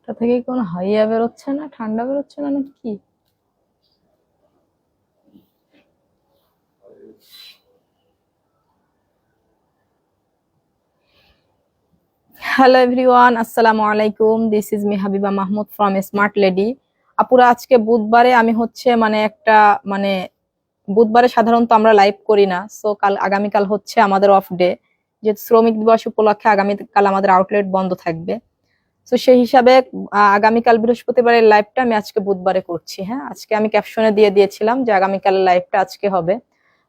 মুখটা থেকে কোনো হাইয়া বেরোচ্ছে না, ঠান্ডা বেরোচ্ছে না নাকি কি? হ্যালো এভরিওয়ান, আসসালামু আলাইকুম। This is me Habiba Mahmud from smart lady. আপুরা, আজকে বুধবারে আমি হচ্ছে একটা মানে বুধবারে সাধারণত আমরা লাইভ করি না। সো আগামীকাল হচ্ছে আমাদের অফ ডে, যে শ্রমিক দিবস উপলক্ষে আগামীকাল আমাদের আউটলেট বন্ধ থাকবে। তো সেই হিসাবে আগামীকাল বৃহস্পতিবারের লাইভটা আমি আজকে বুধবারে করছি। হ্যাঁ, আজকে আমি ক্যাপশনে দিয়ে দিয়েছিলাম যে আগামীকালের লাইভটা আজকে হবে।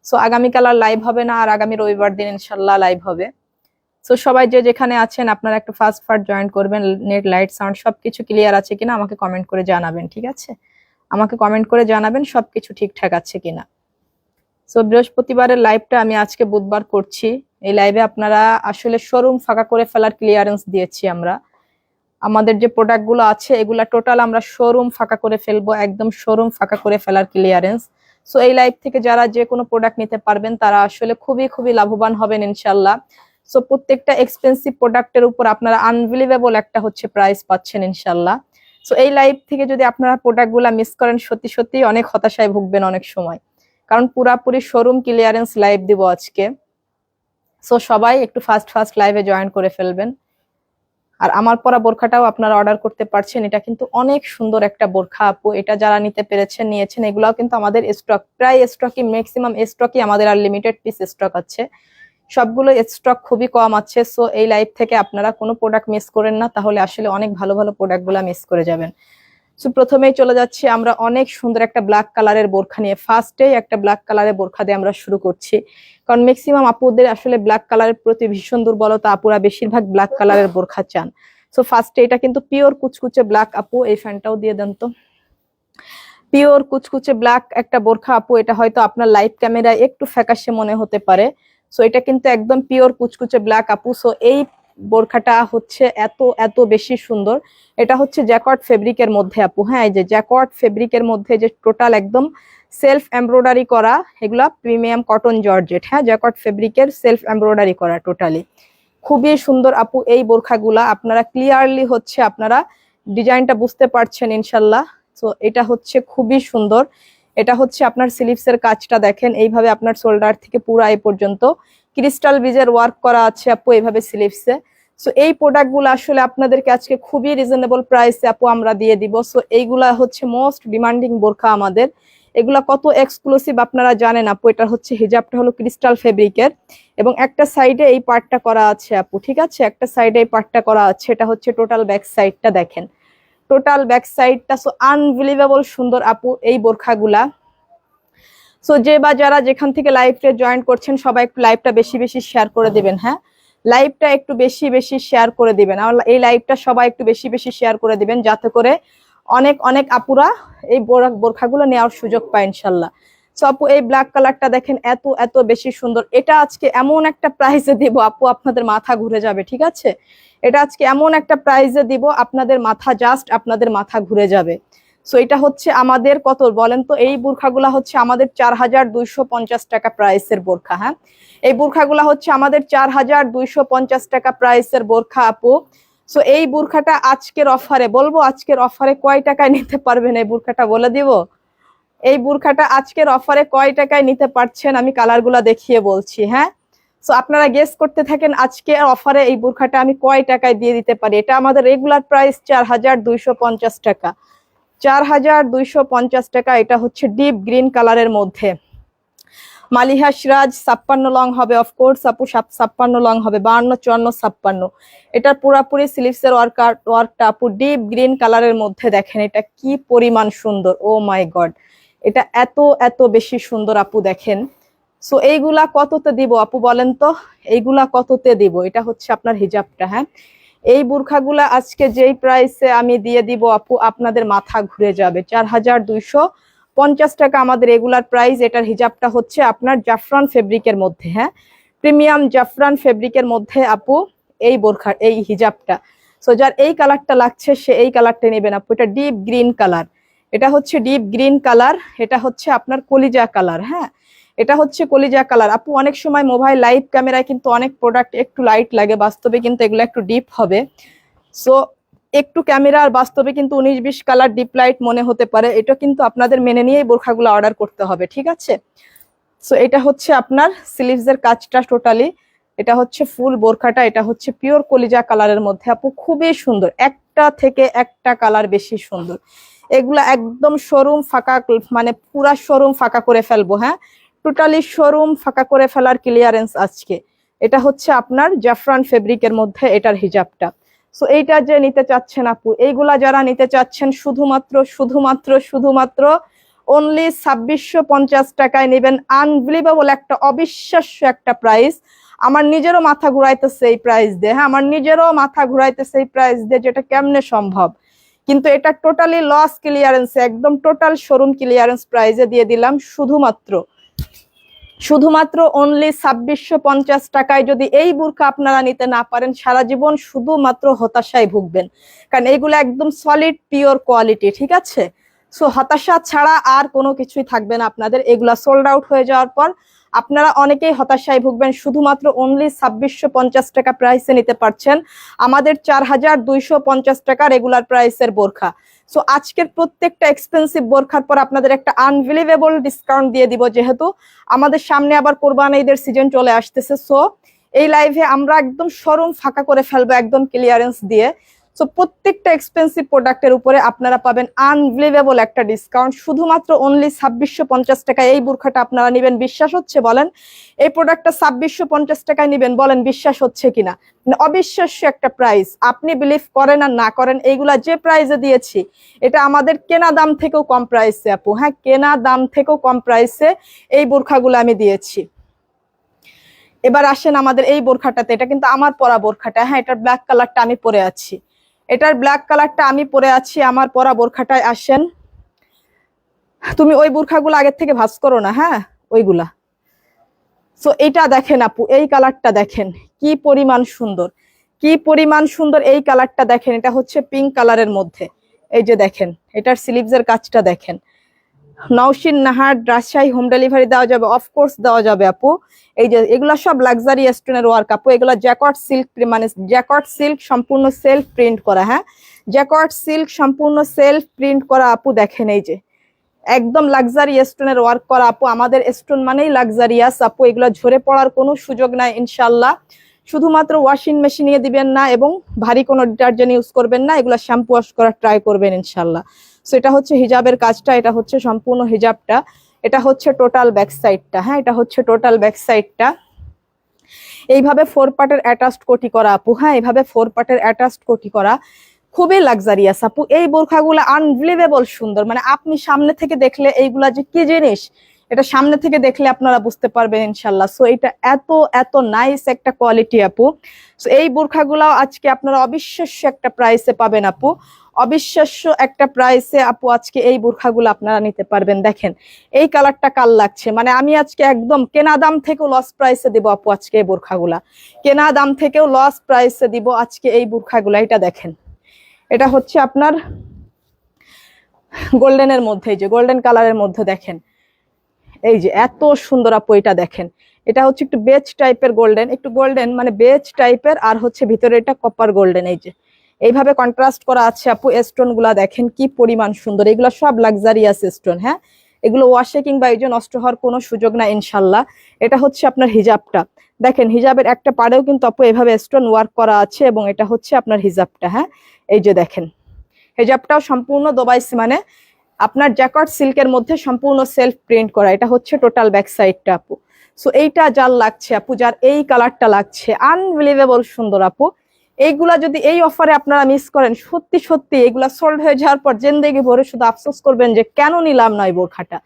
সো আগামীকাল আর লাইভ হবে না, আর আগামী রবিবার দিন ইনশাল্লাহ লাইভ হবে। সো সবাই যে যেখানে আছেন আপনারা একটু ফাস্ট জয়েন করবেন। নেট, লাইট, সাউন্ড সবকিছু ক্লিয়ার আছে কিনা আমাকে কমেন্ট করে জানাবেন, ঠিক আছে? আমাকে কমেন্ট করে জানাবেন সবকিছু ঠিকঠাক আছে কিনা। সো বৃহস্পতিবারের লাইভটা আমি আজকে বুধবার করছি। এই লাইভে আপনারা আসলে শোরুম ফাঁকা করে ফেলার ক্লিয়ারেন্স দিয়েছি আমরা। আমাদের যে প্রোডাক্টগুলো আছে এগুলা টোটাল আমরা শোরুম ফাঁকা করে ফেলবো, একদম শোরুম ফাঁকা করে ফেলার ক্লিয়ারেন্স। সো এই লাইভ থেকে যারা যে কোনো প্রোডাক্ট নিতে পারবেন তারা আসলে খুবই খুবই লাভবান হবেন ইনশাল্লাহ। সো প্রত্যেকটা এক্সপেন্সিভ প্রোডাক্টের উপর আপনারা আনবিলিভেবল একটা হচ্ছে প্রাইস পাচ্ছেন ইনশাল্লাহ। সো এই লাইভ থেকে যদি আপনারা প্রোডাক্টগুলা মিস করেন সত্যি সত্যি অনেক হতাশায় ভুগবেন অনেক সময়, কারণ পুরাপুরি শোরুম ক্লিয়ারেন্স লাইভ দিব আজকে। সো সবাই একটু ফাস্ট লাইভে জয়েন করে ফেলবেন। আর আমার পরা বোরখাটাও আপনারা অর্ডার করতে পারছেন। এটা কিন্তু অনেক সুন্দর একটা বোরখা আপু, এটা যারা নিতে পেরেছেন নিয়েছেন। এগুলাও কিন্তু আমাদের স্টক, প্রায় স্টকই, ম্যাক্সিমাম স্টকই আমাদের আর লিমিটেড পিস স্টক আছে, সবগুলো স্টক খুবই কম আছে। সো এই লাইভ থেকে আপনারা কোনো প্রোডাক্ট মিস করেন না, তাহলে আসলে অনেক ভালো ভালো প্রোডাক্টগুলো মিস করে যাবেন। সো প্রথমেই চলে যাচ্ছি আমরা অনেক সুন্দর একটা ব্ল্যাক কালারের বোরখা নিয়ে। ফার্স্টেই একটা ব্ল্যাক কালারের বোরখা দিয়ে আমরা শুরু করছি, কারণ ম্যাক্সিমাম আপুদের আসলে ব্ল্যাক কালারের প্রতি ভীষণ দুর্বলতা। আপুরা বেশিরভাগ ব্ল্যাক কালারের বোরখা চান। সো ফার্স্টে এটা কিন্তু পিওর কুচকুচে ব্ল্যাক আপু, এই ফ্যানটাও দিয়ে দেন তো। পিওর কুচকুচে ব্ল্যাক একটা বোরখা আপু, এটা হয়তো আপনার লাইভ ক্যামেরায় একটু ফ্যাকাশে মনে হতে পারে। সো এটা কিন্তু একদম পিওর কুচকুচে ব্ল্যাক আপু। সো এই বোরখাটা হচ্ছে এত এত বেশি সুন্দর। এটা হচ্ছে জ্যাকর্ড ফেব্রিকের মধ্যে আপু। হ্যাঁ, এই যে জ্যাকর্ড ফেব্রিকের মধ্যে যে টোটাল একদম সেলফ এমব্রয়ডারি করা, এগুলা প্রিমিয়াম কটন জর্জেট। হ্যাঁ, জ্যাকর্ড ফেব্রিকের সেলফ এমব্রয়ডারি করা টোটালি। খুবই সুন্দর আপু এই বোরখাগুলা। আপনারা ক্লিয়ারলি হচ্ছে আপনারা ডিজাইনটা বুঝতে পারছেন ইনশাল্লাহ। তো এটা হচ্ছে খুবই সুন্দর। এটা হচ্ছে আপনার স্লিভসের কাজটা দেখেন, এইভাবে আপনার শোল্ডার থেকে পুরো এই পর্যন্ত ক্রিস্টাল বিজের ওয়ার্ক করা আছে আপু এইভাবে স্লিভসে। সো এই প্রোডাক্টগুলো আসলে আপনাদেরকে আজকে খুবই রিজনেবল প্রাইসে আপু আমরা দিয়ে দিব। সো এইগুলা হচ্ছে মোস্ট ডিমান্ডিং বোরখা আমাদের। এগুলা কত এক্সক্লুসিভ আপনারা জানেন আপু। এটা হচ্ছে হিজাবটা হলো ক্রিস্টাল ফেব্রিকের, এবং একটা সাইডে এই পার্টটা করা আছে আপু, ঠিক আছে? একটা সাইডে এই পার্টটা করা আছে। এটা হচ্ছে টোটাল ব্যাক সাইডটা দেখেন, টোটাল ব্যাক সাইডটা। সো আনবিলিভেবল সুন্দর আপু এই বোরখাগুলা। সো যে বা যারা যেখান থেকে লাইভটা জয়েন করছেন সবাই একটু লাইভটা বেশি বেশি শেয়ার করে দিবেন। হ্যাঁ, লাইভটা একটু বেশি বেশি শেয়ার করে দিবেন। আর এই লাইভটা সবাই একটু বেশি বেশি শেয়ার করে দিবেন, যাতে করে অনেক অনেক আপুরা এই বোরখাগুলো নেওয়ার সুযোগ পায় ইনশাল্লাহ। সো আপু এই ব্ল্যাক কালারটা দেখেন, এত এত বেশি সুন্দর। এটা আজকে এমন একটা প্রাইসে দিব আপু আপনাদের মাথা ঘুরে যাবে, ঠিক আছে? এটা আজকে এমন একটা প্রাইসে দিব আপনাদের মাথা ঘুরে যাবে। সো এটা হচ্ছে আমাদের কত বলেন তো? এই বোরখাগুলা হচ্ছে আমাদের 4250 টাকা প্রাইসের বোরখা। হ্যাঁ, এই বোরখাগুলা হচ্ছে আমাদের 4250 টাকা প্রাইসের বোরখা আপু। সো এই বোরখাটা আজকের অফারে বলবো, আজকের অফারে কয় টাকায় নিতে পারবেন এই বোরখাটা বলে দিব। এই বোরখাটা আজকের অফারে কয় টাকায় নিতে পারছেন আমি কালারগুলা দেখিয়ে বলছি। হ্যাঁ, সো আপনারা গেস করতে থাকেন আজকে অফারে এই বোরখাটা আমি কয় টাকায় দিয়ে দিতে পারি। এটা আমাদের রেগুলার প্রাইস 4250 টাকা। 4250 টাকা। এটা হচ্ছে ডিপ গ্রিন কালারের মধ্যে। মালিহা সিরাজ 56 লং হবে, অফকোর্স আপু 56 লং হবে, 52, 54, 56। এটা পুরাপুরি স্লিভসের ওয়ার্কটা আপু ডিপ গ্রিন কালারের মধ্যে দেখেন এটা কি পরিমাণ সুন্দর। ও মাই গড, এটা এত এত বেশি সুন্দর আপু দেখেন। সো এইগুলা কততে দিব আপু বলেন তো? এইগুলা কততে দিব? এটা হচ্ছে আপনার হিজাবটা। হ্যাঁ, এই বোরখাগুলা আজকে যেই প্রাইসে আমি দিয়ে দিব আপু আপনাদের মাথা ঘুরে যাবে। 4250 টাকা আমাদের রেগুলার প্রাইস। এটার হিজাবটা হচ্ছে আপনার জাফরান ফেব্রিকের মধ্যে। হ্যাঁ, প্রিমিয়াম জাফরান ফেব্রিকের মধ্যে আপু এই বোরখার এই হিজাবটা। সো যার এই কালারটা লাগছে সে এই কালারটা নেবেন আপু। এটা ডিপ গ্রিন কালার, এটা হচ্ছে ডিপ গ্রিন কালার, এটা হচ্ছে আপনার কলিজা কালার। হ্যাঁ, এটা হচ্ছে কলিজা কালার আপু। অনেক সময় মোবাইল লাইভ ক্যামেরায় কিন্তু অনেক প্রোডাক্ট একটু লাইট লাগে, বাস্তবে কিন্তু এগুলো একটু ডিপ হবে। সো একটু ক্যামেরা আর বাস্তবে কিন্তু 19-20 কালার ডিপ লাইট মনে হতে পারে, এটা কিন্তু আপনাদের মেনে নিয়েই বোরখাগুলো অর্ডার করতে হবে, ঠিক আছে। সো এটা হচ্ছে আপনার স্লিভস এর কাজটা টোটালি, এটা হচ্ছে ফুল বোরখাটা, এটা হচ্ছে পিওর কলিজা কালারের মধ্যে আপু, খুবই সুন্দর, একটা থেকে একটা কালার বেশি সুন্দর। এগুলা একদম শোরুম ফাঁকা, মানে পুরা শোরুম ফাঁকা করে ফেলবো, হ্যাঁ টোটালি শোরুম ফাঁকা করে ফেলার ক্লিয়ারেন্স আজকে। এটা হচ্ছে আপনার জাফরান ফেব্রিকের মধ্যে এটার হিজাবটা। সো এইটা যে নিতে চাচ্ছেন আপু, এইগুলা যারা নিতে চাচ্ছেন শুধুমাত্র শুধুমাত্র শুধুমাত্র অনলি 2650 টাকায় নেবেন। আনবিলিভেবল একটা, অবিশ্বাস্য একটা প্রাইস। আমার নিজেরও মাথা ঘুরাইতেছে এই প্রাইস দিয়ে, হ্যাঁ আমার নিজেরও মাথা ঘুরাইতেছে এই প্রাইস দিয়ে, যেটা কেমনে সম্ভব। কিন্তু এটা টোটালি লস ক্লিয়ারেন্স, একদম টোটাল শোরুম ক্লিয়ারেন্স প্রাইসে দিয়ে দিলাম, শুধুমাত্র শুধুমাত্র অনলি 2650 টাকায়। যদি এই বোরখা আপনারা নিতে না পারেন, সারা জীবন শুধুমাত্র হতাশায় ভুগবেন, কারণ এইগুলো একদম সলিড পিওর কোয়ালিটি, ঠিক আছে। সো হতাশা ছাড়া আর কোনো কিছুই থাকবে না আপনাদের, এগুলা সোল্ড আউট হয়ে যাওয়ার পর আপনারা অনেকেই হতাশায় ভুগবেন। শুধুমাত্র অনলি 2650 টাকা প্রাইসে নিতে পারছেন আমাদের 4250 টাকা রেগুলার প্রাইসের বোরখা। সো আজকের প্রত্যেকটা এক্সপেন্সিভ বোরখার পর আপনাদের একটা আনবিলিভেবল ডিসকাউন্ট দিয়ে দিব, যেহেতু আমাদের সামনে আবার কোরবানি ঈদের সিজন চলে আসতেছে। সো এই লাইভে আমরা একদম শোরুম ফাঁকা করে ফেলবো একদম ক্লিয়ারেন্স দিয়ে। সো প্রত্যেকটা এক্সপেন্সিভ প্রোডাক্টের উপরে আপনারা পাবেন আনবিলিভেবল একটা ডিসকাউন্ট, শুধুমাত্র অনলি 2650 টাকায় এই বোরখাটা আপনারা নেবেন। বিশ্বাস হচ্ছে বলেন? এই প্রোডাক্টটা 2650 টাকায় নেবেন, বলেন বিশ্বাস হচ্ছে কিনা? অবিশ্বাস্য একটা প্রাইস, আপনি বিলিভ করেন আর না করেন, এইগুলা যে প্রাইসে দিয়েছি এটা আমাদের কেনা দাম থেকেও কম প্রাইসে আপু, হ্যাঁ কেনা দাম থেকেও কম প্রাইসে এই বোরখাগুলো আমি দিয়েছি। এবার আসেন আমাদের এই বোরখাটাতে, এটা কিন্তু আমার পরা বোরখাটা, হ্যাঁ এটার ব্ল্যাক কালারটা আমি পরে আছি, এটার ব্ল্যাক কালারটা আমি পরে আছি, আমার পরা বোরখাটায় আসেন। তুমি ওই বোরখাগুলো আগের থেকে ভাঁজ করো না, হ্যাঁ ওইগুলা। সো এটা দেখেন আপু, এই কালারটা দেখেন কি পরিমাণ সুন্দর, কি পরিমাণ সুন্দর এই কালারটা দেখেন। এটা হচ্ছে পিঙ্ক কালারের মধ্যে, এই যে দেখেন এটার স্লিভস এর কাজটা দেখেন। নওশিন নাহার রাজশাহী হোম ডেলিভারি দেওয়া যাবে, অফকোর্স দেওয়া যাবে আপু। এই যে এগুলা সব লাক্সারি স্টোনের ওয়ার্ক আপু, এগুলা জ্যাকট সিল্ক, মানে জ্যাকট সিল্ক সম্পূর্ণ সেলফ প্রিন্ট করা, হ্যাঁ জ্যাকট সিল্ক সম্পূর্ণ সেলফ প্রিন্ট করা আপু। দেখেন এই যে একদম লাক্সারি স্টোনের ওয়ার্ক করা আপু, আমাদের স্টোন মানেই লাক্সারিয়াস আপু, এগুলো ঝরে পড়ার কোনো সুযোগ নাই ইনশাল্লাহ। শুধুমাত্র ওয়াশিং মেশিন নিয়ে দিবেন না এবং ভারী কোনো ডিটারজেন্ট ইউজ করবেন না, এগুলো শ্যাম্পু ওয়াশ করার ট্রাই করবেন ইনশাল্লাহ। সো এটা হচ্ছে হিজাবের কাজটা, এটা হচ্ছে সম্পূর্ণ হিজাবটা, এটা হচ্ছে টোটাল ব্যাক সাইডটা, হ্যাঁ এটা হচ্ছে টোটাল ব্যাক সাইডটা। এইভাবে 4 পার্টের অ্যাটাচড কোটি করা আপু, হ্যাঁ এইভাবে 4 পার্টের অ্যাটাচড কোটি করা, খুবই লাক্সারিয়াস আপু। এই বোরখাগুলো আনবিলিভেবল সুন্দর, মানে আপনি সামনে থেকে দেখলে এইগুলা যে কি জিনিস, এটা সামনে থেকে দেখলে আপনারা বুঝতে পারবেন ইনশাল্লাহ। সো এটা এত এত নাইস একটা কোয়ালিটি আপু। সো এই বোরখাগুলাও আজকে আপনারা অবিশ্বাস্য একটা প্রাইসে পাবেন আপু, অবিশ্বাস্য একটা প্রাইসে আপু আজকে এই বোরখাগুলো আপনারা নিতে পারবেন। দেখেন এই কালারটা কাল লাগছে, মানে আমি আজকে একদম কেনা দাম থেকেও লস প্রাইসে দিব আপু আজকে এই বোরখাগুলা, কেনা দাম থেকেও লস প্রাইসে দিব আজকে এই বোরখাগুলা। এটা দেখেন, এটা হচ্ছে আপনার গোল্ডেনের মধ্যে, যে গোল্ডেন কালারের মধ্যে দেখেন এই যে এত সুন্দর আপু। এটা দেখেন, এটা হচ্ছে একটু বেজ টাইপের গোল্ডেন, একটু গোল্ডেন মানে বেজ টাইপের, আর হচ্ছে ভিতরে এটা কপার গোল্ডেন। এই যে এইভাবে কন্ট্রাস্ট করা আছে আপু। স্টোন গুলা দেখেন কি পরিমাণ সুন্দর, এগুলো সব লাক্সারিয়াস স্টোন, হ্যাঁ এগুলো ওয়াশে কিংবা এই যে নষ্ট হওয়ার কোনো সুযোগ না ইনশাল্লাহ। এটা হচ্ছে আপনার হিজাবটা, দেখেন হিজাবের একটা পাড়েও কিন্তু আপু এভাবে স্টোন ওয়ার্ক করা আছে, এবং এটা হচ্ছে আপনার হিজাবটা, হ্যাঁ এই যে দেখেন হিজাবটাও সম্পূর্ণ দুবাই, মানে আপনার জ্যাকট সিল্কের মধ্যে সম্পূর্ণ সেলফ প্রিন্ট করা। এটা হচ্ছে টোটাল ব্যাক সাইডটা আপু। সো এইটা যার লাগছে আপু, যার এই কালারটা লাগছে, আনবিলিভেবল সুন্দর আপু। এইগুলা যদি এই অফারে আপনারা মিস করেন, সত্যি সত্যি এগুলা সোল্ড হয়ে যাওয়ার পর জিন্দেগি ভরে শুধু আফসোস করবেন যে কেন নিলাম না এই বোরখাটা,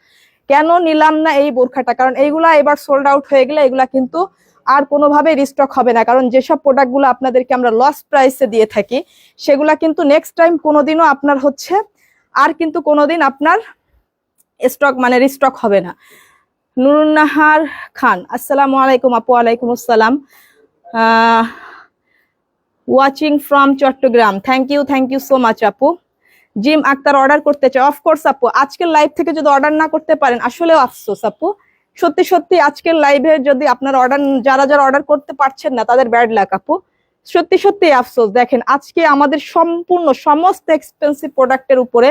কেন নিলাম না এই বোরখাটা। কারণ এইগুলা এবার সোল্ড আউট হয়ে গেলে এগুলা কিন্তু আর কোনোভাবে রিস্টক হবে না, কারণ যেসব প্রোডাক্টগুলো আপনাদেরকে আমরা লস প্রাইসে দিয়ে থাকি সেগুলা কিন্তু নেক্সট টাইম কোনোদিনও আপনার হচ্ছে আর কিন্তু কোনোদিন আপনার স্টক মানে রিস্টক হবে না। নুরুন্নাহার খান, আসসালামু আলাইকুম আপু। ওয়ালাইকুম আসসালাম, watching from Chittagong, thank you so much আপু। জিম আক্তার অর্ডার করতে চাই, অফকোর্স আপু আজকের লাইভ থেকে যদি অর্ডার না করতে পারেন আসলেও আফসোস আপু, সত্যি সত্যি আজকের লাইভে যদি আপনার অর্ডার, যারা যারা অর্ডার করতে পারছেন না তাদের ব্যাড লাক আপু, সত্যি সত্যি আফসোস। দেখেন আজকে আমাদের সম্পূর্ণ সমস্ত এক্সপেন্সিভ প্রোডাক্টের উপরে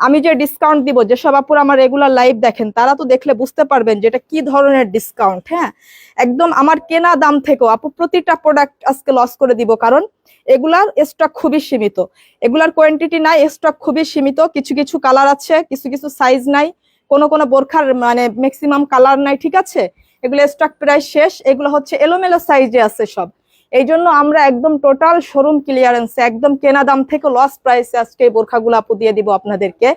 আমি যে ডিসকাউন্ট দিব, যেসব আপুরা আমার রেগুলার লাইভ দেখেন তারা তো দেখলে বুঝতে পারবেন যে এটা কি ধরনের ডিসকাউন্ট। হ্যাঁ, একদম আমার কেনা দাম থেকেও আপু প্রতিটা প্রোডাক্ট আজকে লস করে দিব, কারণ এগুলার স্টক খুবই সীমিত, এগুলার কোয়ান্টিটি নাই, স্টক খুবই সীমিত। কিছু কিছু কালার আছে, কিছু কিছু সাইজ নাই, কোনো কোনো বোরখার মানে ম্যাক্সিমাম কালার নাই, ঠিক আছে। এগুলো স্টক প্রায় শেষ, এগুলো হচ্ছে এলোমেলো সাইজে আছে সব। এই জন্য আমরা একদম টোটাল শোরুম ক্লিয়ারেন্সে একদম কেনা দাম থেকে লস প্রাইসে আজকে এই বোরখাগুলো আপু দিয়ে দিব আপনাদেরকে।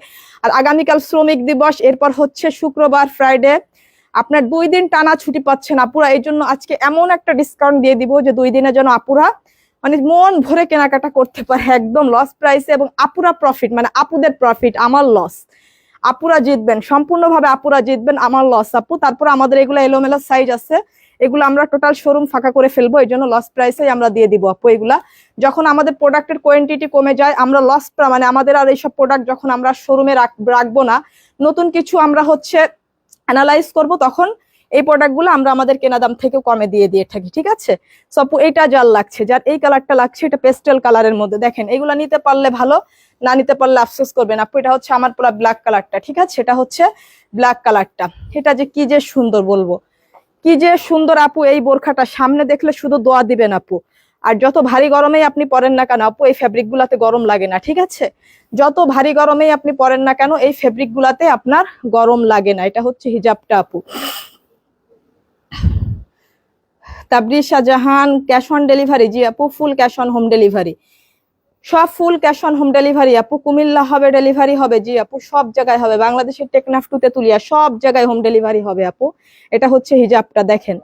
আর আগামীকাল শ্রমিক দিবস, এরপর হচ্ছে শুক্রবার ফ্রাইডে, আপনার 2 দিন টানা ছুটি পাচ্ছেন আপুরা। এই জন্য আজকে এমন একটা ডিসকাউন্ট দিয়ে দিব যে 2 দিনের জন্য আপুরা মানে মন ভরে কেনাকাটা করতে পারে একদম লস প্রাইসে, এবং আপুরা প্রফিট, মানে আপুদের প্রফিট, আমার লস। আপুরা জিতবেন, সম্পূর্ণভাবে আপুরা জিতবেন, আমার লস আপু। তারপর আমাদের এগুলো এলোমেলো সাইজ আছে, এগুলো আমরা টোটাল শোরুম ফাঁকা করে ফেলবো, এই জন্য লস প্রাইসে আমরা দিয়ে দিব আপু। এগুলা যখন আমাদের প্রোডাক্টের কোয়ান্টিটি কমে যায়, আমরা লস মানে আমাদের আর এইসব প্রোডাক্ট যখন আমরা শোরুমে রাখবো না, নতুন কিছু আমরা হচ্ছে অ্যানালাইজ করব, তখন এই প্রোডাক্টগুলো আমরা আমাদের কেনা দাম থেকে কমে দিয়ে থাকি, ঠিক আছে। সো আপু এইটা যার লাগছে, যার এই কালারটা লাগছে, এটা পেস্টেল কালারের মধ্যে, দেখেন এগুলা নিতে পারলে ভালো, না নিতে পারলে আফসোস করবেন আপু। এটা হচ্ছে আমার পুরো ব্ল্যাক কালারটা, ঠিক আছে, এটা হচ্ছে ব্ল্যাক কালারটা। এটা যে কি যে সুন্দর বলবো, কি যে সুন্দর আপু। এই বোরখাটা সামনে দেখলে শুধু দোয়া দিবেন আপু। আর যত ভারী গরমেই আপনি পরেন না কেন আপু, এই ফেব্রিক গুলাতে গরম লাগে না, ঠিক আছে। যত ভারী গরমেই আপনি পরেন না কেন, এই ফেব্রিক গুলাতে আপনার গরম লাগে না। এটা হচ্ছে হিজাবটা আপু। Tabrisha Jahan, cash on delivery? জি আপু, full cash on home delivery, সব full cash on home delivery আপু। কুমিল্লা হবে ডেলিভারি হবে, জি আপু, সব জায়গায় হবে, বাংলাদেশের টেকনাফ টু তেতুলিয়া সব জায়গায় হোম ডেলিভারি হবে আপু। এটা হচ্ছে হিজাবটা, দেখেন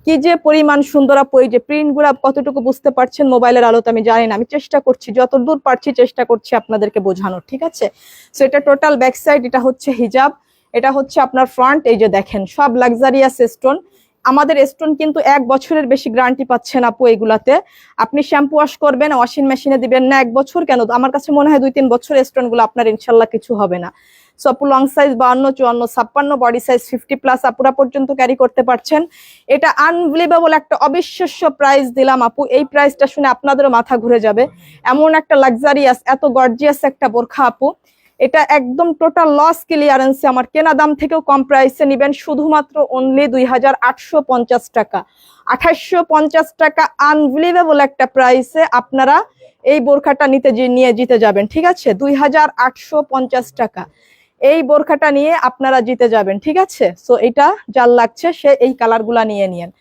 কি যে পরিমাণ সুন্দর আপু। এই যে প্রিন্ট গুলা কতটুকু বুঝতে পারছেন মোবাইলের আলোতে আমি জানি না, আমি চেষ্টা করছি, যতদূর পারছি চেষ্টা করছি আপনাদেরকে বোঝানোর, ঠিক আছে। সো এটা টোটাল ব্যাক সাইড, এটা হচ্ছে হিজাব, এটা হচ্ছে আপনার ফ্রন্ট। এই যে দেখেন সব লাক্সারিয়াস স্টোন, আমাদের স্টোন কিন্তু 1 বছরের বেশি গ্যারান্টি পাচ্ছেন আপু এগুলাতে। আপনি শ্যাম্পু ওয়াশ করবেন, ওয়াশিং মেশিনে দিবেন না, 1 বছর কেন, আমার কাছে মনে হয় 2-3 বছর স্টোন গুলো আপনার ইনশাল্লাহ কিছু হবে না। সো আপু লং সাইজ 52, 54, 56, বডি সাইজ 50+ আপুরা পর্যন্ত ক্যারি করতে পারছেন। এটা আনবিলিভেবল একটা অবিশ্বাস্য প্রাইস দিলাম আপু। এই প্রাইসটা শুনে আপনাদেরও মাথা ঘুরে যাবে, এমন একটা লাক্সারিয়াস এত গর্জিয়াস একটা বোরখা আপু। এটা একদম টোটাল লস ক্লিয়ারেন্সে আমার কেনা দাম থেকেও কম প্রাইসে নিবেন, শুধুমাত্র অনলি 2850 টাকা, 2850 টাকা। আনবিলিভেবল একটা প্রাইসে আপনারা এই বোরখাটা নিয়ে জিতে যাবেন, ঠিক আছে। 2850 টাকা এই বোরখাটা নিয়ে আপনারা জিতে যাবেন, ঠিক আছে। সো এটা যার লাগছে সে এই কালার গুলা নিয়ে নিয়েন।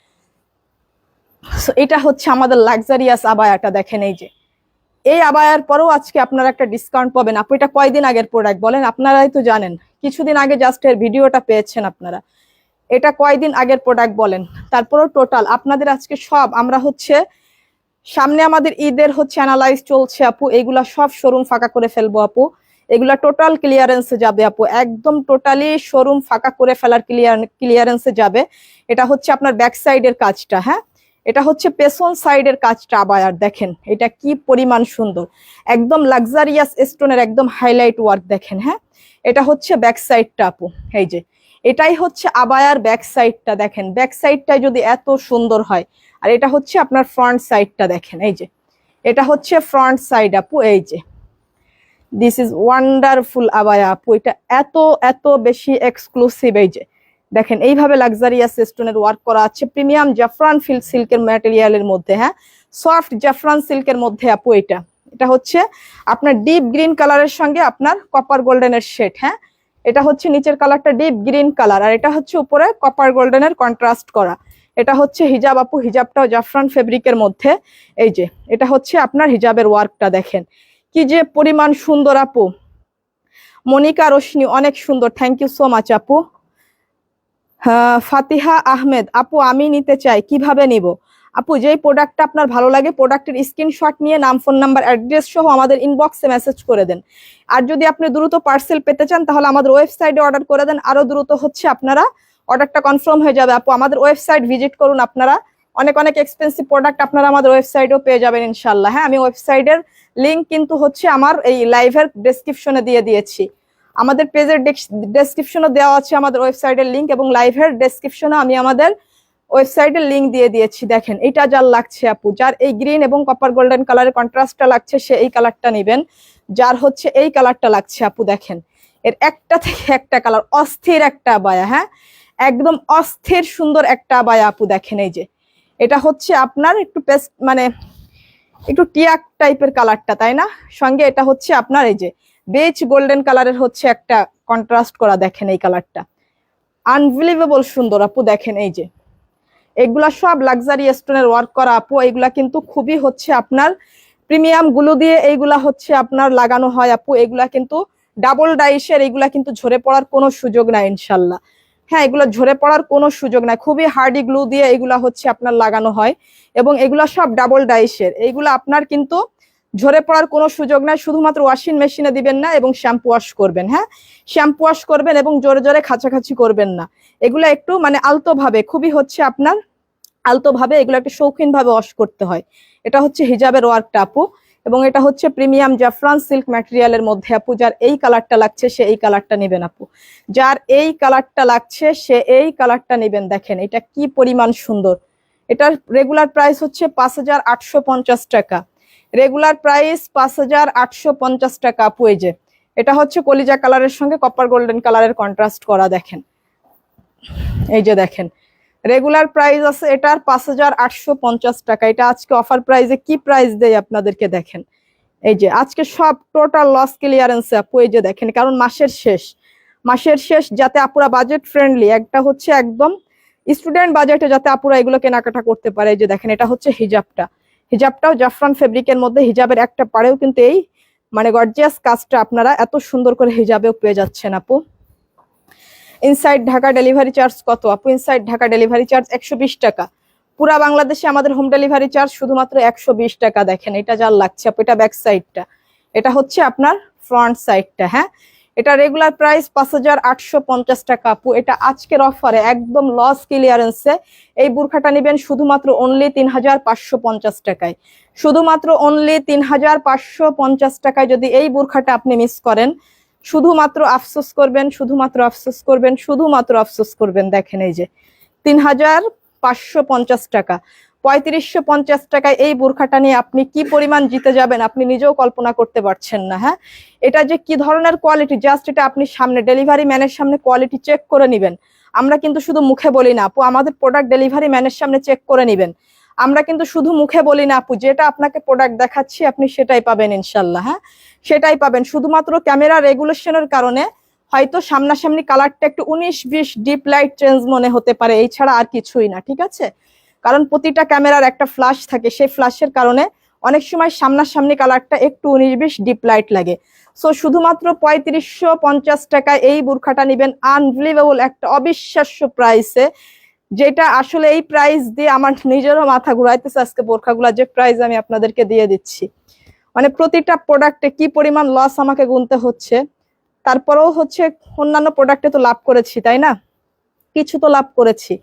সো এটা হচ্ছে আমাদের লাক্সারিয়াস আবায়াটা, দেখেন এই যে এই আবায়ার পরেও আজকে আপনারা একটা ডিসকাউন্ট পাবেন আপু। এটা কয়দিন আগের প্রোডাক্ট বলেন, আপনারাই তো জানেন, কিছুদিন আগে জাস্ট এর ভিডিওটা পেয়েছেন আপনারা। এটা কয়দিন আগের প্রোডাক্ট বলেন, তারপরেও টোটাল আপনাদের আজকে সব আমরা হচ্ছে সামনে আমাদের ঈদের হচ্ছে অ্যানালাইজ চলছে আপু, এগুলা সব শোরুম ফাঁকা করে ফেলবো আপু। এগুলা টোটাল ক্লিয়ারেন্সে যাবে আপু, একদম টোটালি শোরুম ফাঁকা করে ফেলার ক্লিয়ারেন্সে যাবে। এটা হচ্ছে আপনার ব্যাক সাইডের কাজটা, হ্যাঁ, এটা হচ্ছে পেছন সাইডের কাজটা আবায়ার, দেখেন এটা কি পরিমাণ সুন্দর, একদম লাক্সারিয়াস স্টোনের একদম হাইলাইট ওয়ার্ক, দেখেন। হ্যাঁ, এটা হচ্ছে ব্যাক সাইডটা আপু, এই যে এটাই হচ্ছে আবায়ার ব্যাক সাইডটা, দেখেন ব্যাক সাইডটাই যদি এত সুন্দর হয়। আর এটা হচ্ছে আপনার ফ্রন্ট সাইডটা, দেখেন এই যে এটা হচ্ছে ফ্রন্ট সাইড আপু। এই যে দিস ইজ ওয়ান্ডারফুল আবায়া আপু, এটা এত এত বেশি এক্সক্লুসিভ। এই যে দেখেন এইভাবে লাক্সারিয়াস স্টোনের ওয়ার্ক করা আছে, প্রিমিয়াম জাফরান সিল্কের ম্যাটেরিয়ালের মধ্যে, হ্যাঁ, সফট জাফরান সিল্কের মধ্যে আপু। এটা হচ্ছে আপনার ডিপ গ্রিন কালারের সঙ্গে আপনার কপার গোল্ডেনের শেড, হ্যাঁ, এটা হচ্ছে নিচের কালারটা ডিপ গ্রিন কালার, আর এটা হচ্ছে উপরে কপার গোল্ডেনের কন্ট্রাস্ট করা। এটা হচ্ছে হিজাব আপু, হিজাবটাও জাফরান ফেব্রিকের মধ্যে। এই যে এটা হচ্ছে আপনার হিজাবের ওয়ার্কটা, দেখেন কি যে পরিমাণ সুন্দর আপু। মনিকা রোশনি অনেক সুন্দর, থ্যাংক ইউ সো মাচ আপু। ফাতিহা আহমেদ আপু, আমি নিতে চাই, কিভাবে নিব? আপু যেই প্রোডাক্টটা আপনার ভালো লাগে প্রোডাক্টের স্ক্রিনশট নিয়ে নাম, ফোন নাম্বার, অ্যাড্রেস সহ আমাদের ইনবক্সে মেসেজ করে দেন। আর যদি আপনি দ্রুত পার্সেল পেতে চান তাহলে আমাদের ওয়েবসাইটে অর্ডার করে দেন, আরো দ্রুত হচ্ছে আপনারা অর্ডারটা কনফার্ম হয়ে যাবে আপু। আমাদের ওয়েবসাইট ভিজিট করুন, আপনারা অনেক অনেক এক্সপেন্সিভ প্রোডাক্ট আপনারা আমাদের ওয়েবসাইটেও পেয়ে যাবেন ইনশাল্লাহ। হ্যাঁ, আমি ওয়েবসাইটের লিঙ্ক কিন্তু হচ্ছে আমার এই লাইভের ডেসক্রিপশনে দিয়ে দিয়েছি, আমাদের পেজের ডেসক্রিপশনে দেওয়া আছে আমাদের ওয়েবসাইটের লিঙ্ক, এবং লাইভের ডেসক্রিপশনে আমি আমাদের ওয়েবসাইটের লিংক দিয়ে দিয়েছি। দেখেন এটা যার লাগছে আপু, যার এই গ্রিন এবং কপার গোল্ডেন কালারের কন্ট্রাস্টটা লাগছে সে এই কালারটা নেবেন। যার হচ্ছে এই কালারটা লাগছে আপু, দেখেন এর একটা থেকে একটা কালার, অস্থির একটা আবায়া। হ্যাঁ, একদম অস্থির সুন্দর একটা আবায়া আপু। দেখেন এই যে এটা হচ্ছে আপনার একটু পেস্ট মানে একটু টিয়াক টাইপের কালারটা, তাই না? সঙ্গে এটা হচ্ছে আপনার এই যে বেজ গোল্ডেন কালারের হচ্ছে একটা কন্ট্রাস্ট করা। দেখেন এই কালারটা আনবিলিভেবল সুন্দর আপু। দেখেন এই যে এগুলা সব লাক্সারি স্টোনের ওয়ার্ক করা আপু। এগুলা কিন্তু খুবই হচ্ছে আপনার প্রিমিয়াম গুলো দিয়ে এইগুলা হচ্ছে আপনার লাগানো হয় আপু। এগুলা কিন্তু ডাবল ডাইসের, এগুলা কিন্তু ঝরে পড়ার কোনো সুযোগ নাই ইনশাল্লাহ। হ্যাঁ, এগুলো ঝরে পড়ার কোনো সুযোগ নাই, খুবই হার্ডি গ্লু দিয়ে এগুলা হচ্ছে আপনার লাগানো হয় এবং এগুলা সব ডাবল ডাইসের। এইগুলা আপনার কিন্তু ঝরে পড়ার কোনো সুযোগ নাই। শুধুমাত্র ওয়াশিং মেশিনে দিবেন না এবং শ্যাম্পু ওয়াশ করবেন। হ্যাঁ, শ্যাম্পু ওয়াশ করবেন এবং জোরে জোরে খাঁচাখাচি করবেন না। এগুলা একটু মানে আলতো ভাবে, খুবই হচ্ছে আপনার আলতো ভাবে এগুলো একটু শৌখিন ভাবে ওয়াশ করতে হয়। এটা হচ্ছে হিজাবের ওয়ার্কটা আপু এবং এটা হচ্ছে প্রিমিয়াম জাফরান সিল্ক ম্যাটেরিয়ালের মধ্যে আপু। যার এই কালারটা লাগছে সে এই কালারটা নেবেন আপু, যার এই কালারটা লাগছে সে এই কালারটা নেবেন। দেখেন এটা কি পরিমাণ সুন্দর। এটার রেগুলার প্রাইস হচ্ছে 5,850 টাকা। রেগুলার প্রাইস 5,850 টাকা আপু। এই যে এটা হচ্ছে কলিজা কালারের সঙ্গে কপার গোল্ডেন কালারের কন্ট্রাস্ট করা। দেখেন এই যে দেখেন রেগুলার প্রাইস আছে এটার 5,850 টাকা। এটা আজকে অফার প্রাইসে কি প্রাইস দেয় আপনাদেরকে দেখেন। এই যে আজকে সব টোটাল লস ক্লিয়ারেন্সে আপু। এই যে দেখেন, কারণ মাসের শেষ যাতে আপুরা বাজেট ফ্রেন্ডলি একটা হচ্ছে একদম স্টুডেন্ট বাজেটে যাতে আপুরা এগুলো কেনাকাটা করতে পারে। এই যে দেখেন এটা হচ্ছে হিজাবটাও জাফরান ফেব্রিকের মধ্যে। হিজাবের একটা পাড়েও কিন্তু এই মানে গর্জিয়াস কাজটা আপনারা এত সুন্দর করে হিজাবেও পেয়ে যাচ্ছেন আপু। ইনসাইড ঢাকা ডেলিভারি চার্জ কত আপু? ইনসাইড ঢাকা ডেলিভারি চার্জ 120 টাকা। পুরা বাংলাদেশে আমাদের হোম ডেলিভারি চার্জ শুধুমাত্র 120 টাকা। দেখেন এটা যার লাগছে আপু, এটা ব্যাক সাইডটা, এটা হচ্ছে আপনার ফ্রন্ট সাইডটা। হ্যাঁ, এটা রেগুলার প্রাইস 5,850 টাকা আপু। এটা আজকের অফারে একদম লস ক্লিয়ারেন্সে এই বুরখাটা নেবেন শুধুমাত্র অনলি 3,550 টাকায়। শুধুমাত্র অনলি 3,550 টাকায় যদি এই বুরখাটা আপনি মিস করেন শুধুমাত্র আফসোস করবেন, শুধুমাত্র আফসোস করবেন, শুধুমাত্র আফসোস করবেন। দেখেন এই যে 3,550 টাকা, 3,550 টাকায় এই বোরখাটা নিয়ে আপনি কি পরিমাণ জিতে যাবেন আপনি নিজেও কল্পনা করতে পারছেন না। হ্যাঁ, এটা যে কি ধরনের কোয়ালিটি, জাস্ট এটা আপনি সামনে ডেলিভারি ম্যানের সামনে কোয়ালিটি চেক করে নেবেন। আমরা কিন্তু শুধু মুখে বলি না আপু, আমাদের প্রোডাক্ট ডেলিভারি ম্যানের সামনে চেক করে নেবেন। আমরা কিন্তু শুধু মুখে বলি না আপু, যেটা আপনাকে প্রোডাক্ট দেখাচ্ছি আপনি সেটাই পাবেন ইনশাল্লাহ। হ্যাঁ, সেটাই পাবেন। শুধুমাত্র ক্যামেরা রেগুলেশনের কারণে হয়তো সামনাসামনি কালারটা একটু 19-20 ডিপ লাইট চেঞ্জ মনে হতে পারে, এই ছাড়া আর কিছুই না, ঠিক আছে? কারণ প্রতিটা ক্যামেরার একটা ফ্ল্যাশ থাকে, সেই ফ্ল্যাশের কারণে অনেক সময় সামনাসামনি কালারটা একটু 19-20 ডিপ লাইট লাগে। সো শুধুমাত্র 3,550 টাকায় এই বুরখাটা নেবেন আনবিলিভেবল একটা অবিশ্বাস্য প্রাইসে, যেটা আসলে এই প্রাইস দিয়ে আমার নিজেরও মাথা ঘুরাইতেছে। আজকে বোরখাগুলা যে প্রাইস আমি আপনাদেরকে দিয়ে দিচ্ছি, মানে প্রতিটা প্রোডাক্টে কি পরিমাণ লস আমাকে গুনতে হচ্ছে। তারপরেও হচ্ছে অন্যান্য প্রোডাক্টে তো লাভ করেছি, তাই না? কিছু তো লাভ করেছি,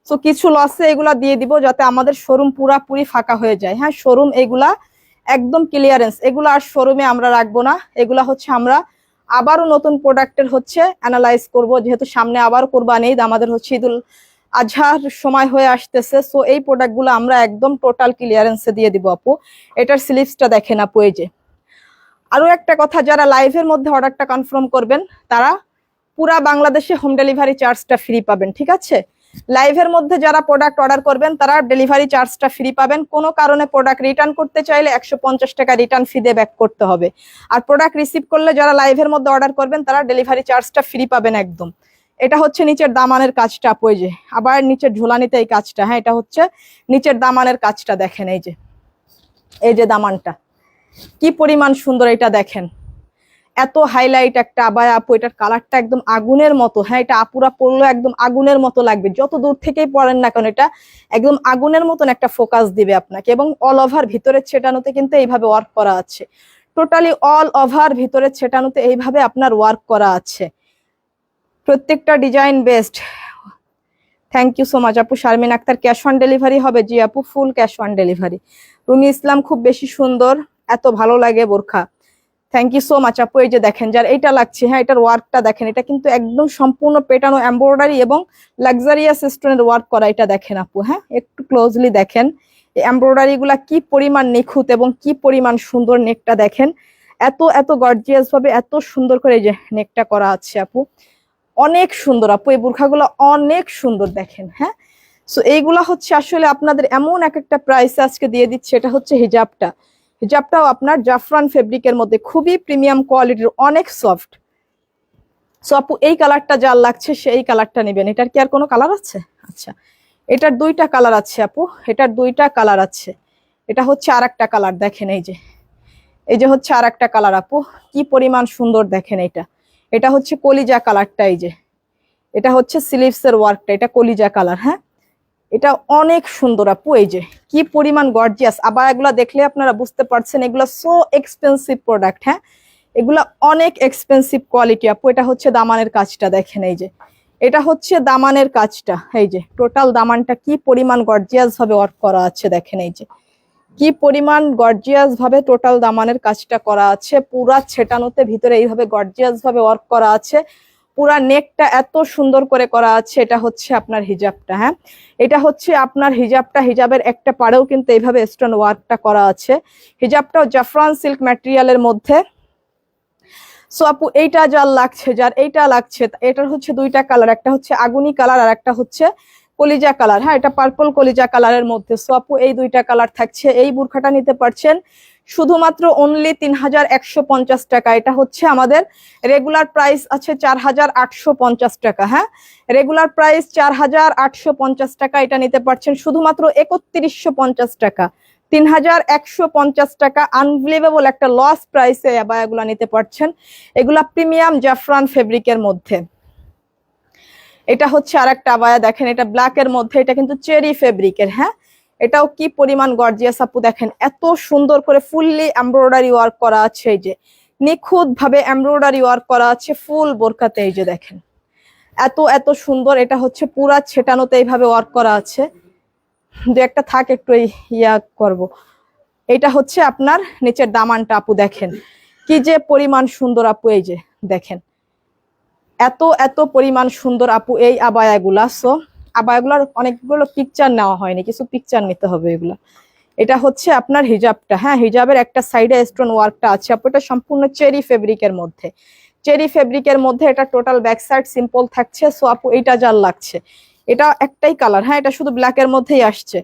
তো কিছু লসে এগুলা দিয়ে দিব যাতে আমাদের শোরুম পুরাপুরি ফাঁকা হয়ে যায়। হ্যাঁ, শোরুম এগুলা একদম ক্লিয়ারেন্স, এগুলা আর শোরুমে আমরা রাখবো না। এগুলা হচ্ছে আমরা আবারও নতুন প্রোডাক্টের হচ্ছে অ্যানালাইজ করব, যেহেতু সামনে আবার কোরবানি ঈদ, আমাদের হচ্ছে ঈদুল আজহার সময় হয়ে আসতেছে। সো এই প্রোডাক্টগুলো আমরা একদম টোটাল ক্লিয়ারেন্সে দিয়ে দিব আপু। এটার স্লিপসটা দেখেন আপু। এই যে আরো একটা কথা, যারা লাইভের মধ্যে অর্ডারটা কনফার্ম করবেন তারা পুরা বাংলাদেশে হোম ডেলিভারি চার্জটা ফ্রি পাবেন, ঠিক আছে? লাইভের মধ্যে যারা প্রোডাক্ট অর্ডার করবেন তারা ডেলিভারি চার্জটা ফ্রি পাবেন। কোনো কারণে প্রোডাক্ট রিটার্ন করতে চাইলে 150 টাকা রিটার্ন ফি দিয়ে ব্যাক করতে হবে। আর প্রোডাক্ট রিসিভ করলে যারা লাইভের মধ্যে অর্ডার করবেন তারা ডেলিভারি চার্জটা ফ্রি পাবেন একদম। এটা হচ্ছে নিচের দামানের কাজটা আপু। এই যে আবার নিচের ঝোলানিতে এই কাজটা। হ্যাঁ, এটা হচ্ছে নিচের দামানের কাজটা। দেখেন এই যে দামানটা কি পরিমাণ সুন্দর, এটা দেখেন এত হাইলাইট একটা আবায়া আপু। এটার কালারটা একদম আগুনের মতো। হ্যাঁ, এটা আপুরা পরলে একদম আগুনের মতো লাগবে, যত দূর থেকেই পরেন না কারণ এটা একদম আগুনের মতন একটা ফোকাস দিবে আপনাকে। এবং অল ওভার ভিতরের ছেটানোতে কিন্তু এইভাবে ওয়ার্ক করা আছে, টোটালি অল ওভার ভিতরের ছেটানোতে এইভাবে আপনার ওয়ার্ক করা আছে। প্রত্যেকটা design best. Thank you so much আপু। Sharmin Akter, cash on delivery হবে? জি আপু, full cash on delivery. Rumi Islam, খুব বেশি সুন্দর, এত ভালো লাগে বোরখা। থ্যাংক ইউ সো মাচ আপু। এই যে দেখেন যার এইটা লাগছে, হ্যাঁ এটার ওয়ার্কটা দেখেন, এটা কিন্তু একদম সম্পূর্ণ পেটানো এমব্রয়ডারি এবং লাক্সারিয়াস স্টোনের ওয়ার্ক করা। এটা দেখেন আপু, হ্যাঁ একটু ক্লোজলি দেখেন এই এমব্রয়ডারি গুলা কি পরিমাণ নিখুঁত এবং কি পরিমাণ সুন্দর। নেকটা দেখেন এত এত গর্জিয়াস ভাবে এত সুন্দর করে এই যে নেকটা করা আছে আপু, অনেক সুন্দর আপু। এই বোরখাগুলো অনেক সুন্দর দেখেন, হ্যাঁ। সো এইগুলা হচ্ছে আসলে আপনাদের এমন এক একটা প্রাইসে আজকে দিয়ে দিচ্ছে। এটা হচ্ছে হিজাবটা, হিজাবটাও আপনার জাফরান ফেব্রিকের মধ্যে খুবই প্রিমিয়াম কোয়ালিটির, অনেক সফট। সো আপু এই কালারটা যার লাগছে সে এই কালারটা নেবেন। এটার কি আর কোনো কালার আছে? আচ্ছা, এটার দুইটা কালার আছে আপু, এটার দুইটা কালার আছে। এটা হচ্ছে আর একটা কালার দেখেন, এই যে হচ্ছে আর একটা কালার আপু, কি পরিমাণ সুন্দর দেখেন। এটা হচ্ছে কলিজা কালারটা, এই যে এটা হচ্ছে স্লিভস এর ওয়ার্কটা, এটা কলিজা কালার, হ্যাঁ এটা অনেক সুন্দর আপু। এই যে কি পরিমাণ গর্জিয়াস। আবার এগুলা দেখলে আপনারা বুঝতে পারছেন এগুলা সো এক্সপেন্সিভ প্রোডাক্ট, হ্যাঁ এগুলা অনেক এক্সপেন্সিভ কোয়ালিটি আপু। এটা হচ্ছে দামানের কাজটা দেখেন, এই যে এটা হচ্ছে দামানের কাজটা, এই যে টোটাল দামানটা কি পরিমাণ গর্জিয়াস ভাবে ওয়ার্ক করা আছে দেখেন, এই যে কি পরিমাণ গর্জিয়াস ভাবে টোটাল দামানের কাজটা করা আছে। পুরা ছেটানোতে ভিতরে এইভাবে গর্জিয়াস ভাবে ওয়ার্ক করা আছে। পুরা নেকটা এত সুন্দর করে করা আছে। এটা হচ্ছে আপনার হিজাবটা, হ্যাঁ এটা হচ্ছে আপনার হিজাবটা। হিজাবের একটা পাড়েও কিন্তু এইভাবে স্টোন ওয়ার্কটা করা আছে। হিজাবটাও জাফরান সিল্ক ম্যাটেরিয়ালের মধ্যে। সো আপু এইটা যার লাগছে, যার এইটা লাগছে, এটার হচ্ছে দুইটা কালার, একটা হচ্ছে আগুনি কালার আর একটা হচ্ছে কলিজা কালার, হ্যাঁ এটা পার্পল কলিজা কালারের মধ্যে। সো আপু এই দুইটা কালার থাকছে। এই বুরখাটা নিতে পারছেন শুধুমাত্র অনলি 3150 টাকা। এটা হচ্ছে আমাদের রেগুলার প্রাইস আছে 4850 টাকা, হ্যাঁ রেগুলার প্রাইস 4850 টাকা। এটা নিতে পারছেন শুধুমাত্র 3150 টাকা। 3150 টাকা আনবিলিভেবল একটা লস প্রাইসে এগুলা নিতে পারছেন। এগুলা প্রিমিয়াম জাফরান ফেব্রিকের মধ্যে। এটা হচ্ছে আর একটা আবায়া দেখেন, এটা ব্ল্যাক এর মধ্যে, এটা কিন্তু চেরি ফেব্রিকের, হ্যাঁ এটাও কি পরিমাণ গর্জিয়াস আপু। দেখেন এত সুন্দর করে ফুললি এমব্রয়ডারি ওয়ার্ক করা আছে, এই যে নিখুঁত ভাবে এমব্রয়ডারি ওয়ার্ক করা আছে ফুল বোরখাতে, এই যে দেখেন এত এত সুন্দর। এটা হচ্ছে পুরা ছেটানোতে এইভাবে ওয়ার্ক করা আছে। দু একটা থাক একটু ইয়া করব। এটা হচ্ছে আপনার নিচের দামানটা আপু, দেখেন কি যে পরিমাণ সুন্দর আপু। এই যে দেখেন এত এত পরিমাণ সুন্দর আপু এই আবায়াগুলা। সো আবায়াগুলার অনেকগুলো পিকচার নেওয়া হয়নি, কিছু পিকচার নিতে হবে এগুলা। এটা হচ্ছে আপনার হিজাবটা, হ্যাঁ হিজাবের একটা সাইডে স্টোন ওয়ার্কটা আছে আপু। এটা সম্পূর্ণ চেরি ফেব্রিকের মধ্যে, চেরি ফেব্রিকের মধ্যে। এটা টোটাল ব্যাক সাইড সিম্পল থাকছে। সো আপু এইটা যার লাগছে, এটা একটাই কালার, হ্যাঁ এটা শুধু ব্ল্যাক এর মধ্যেই আসছে,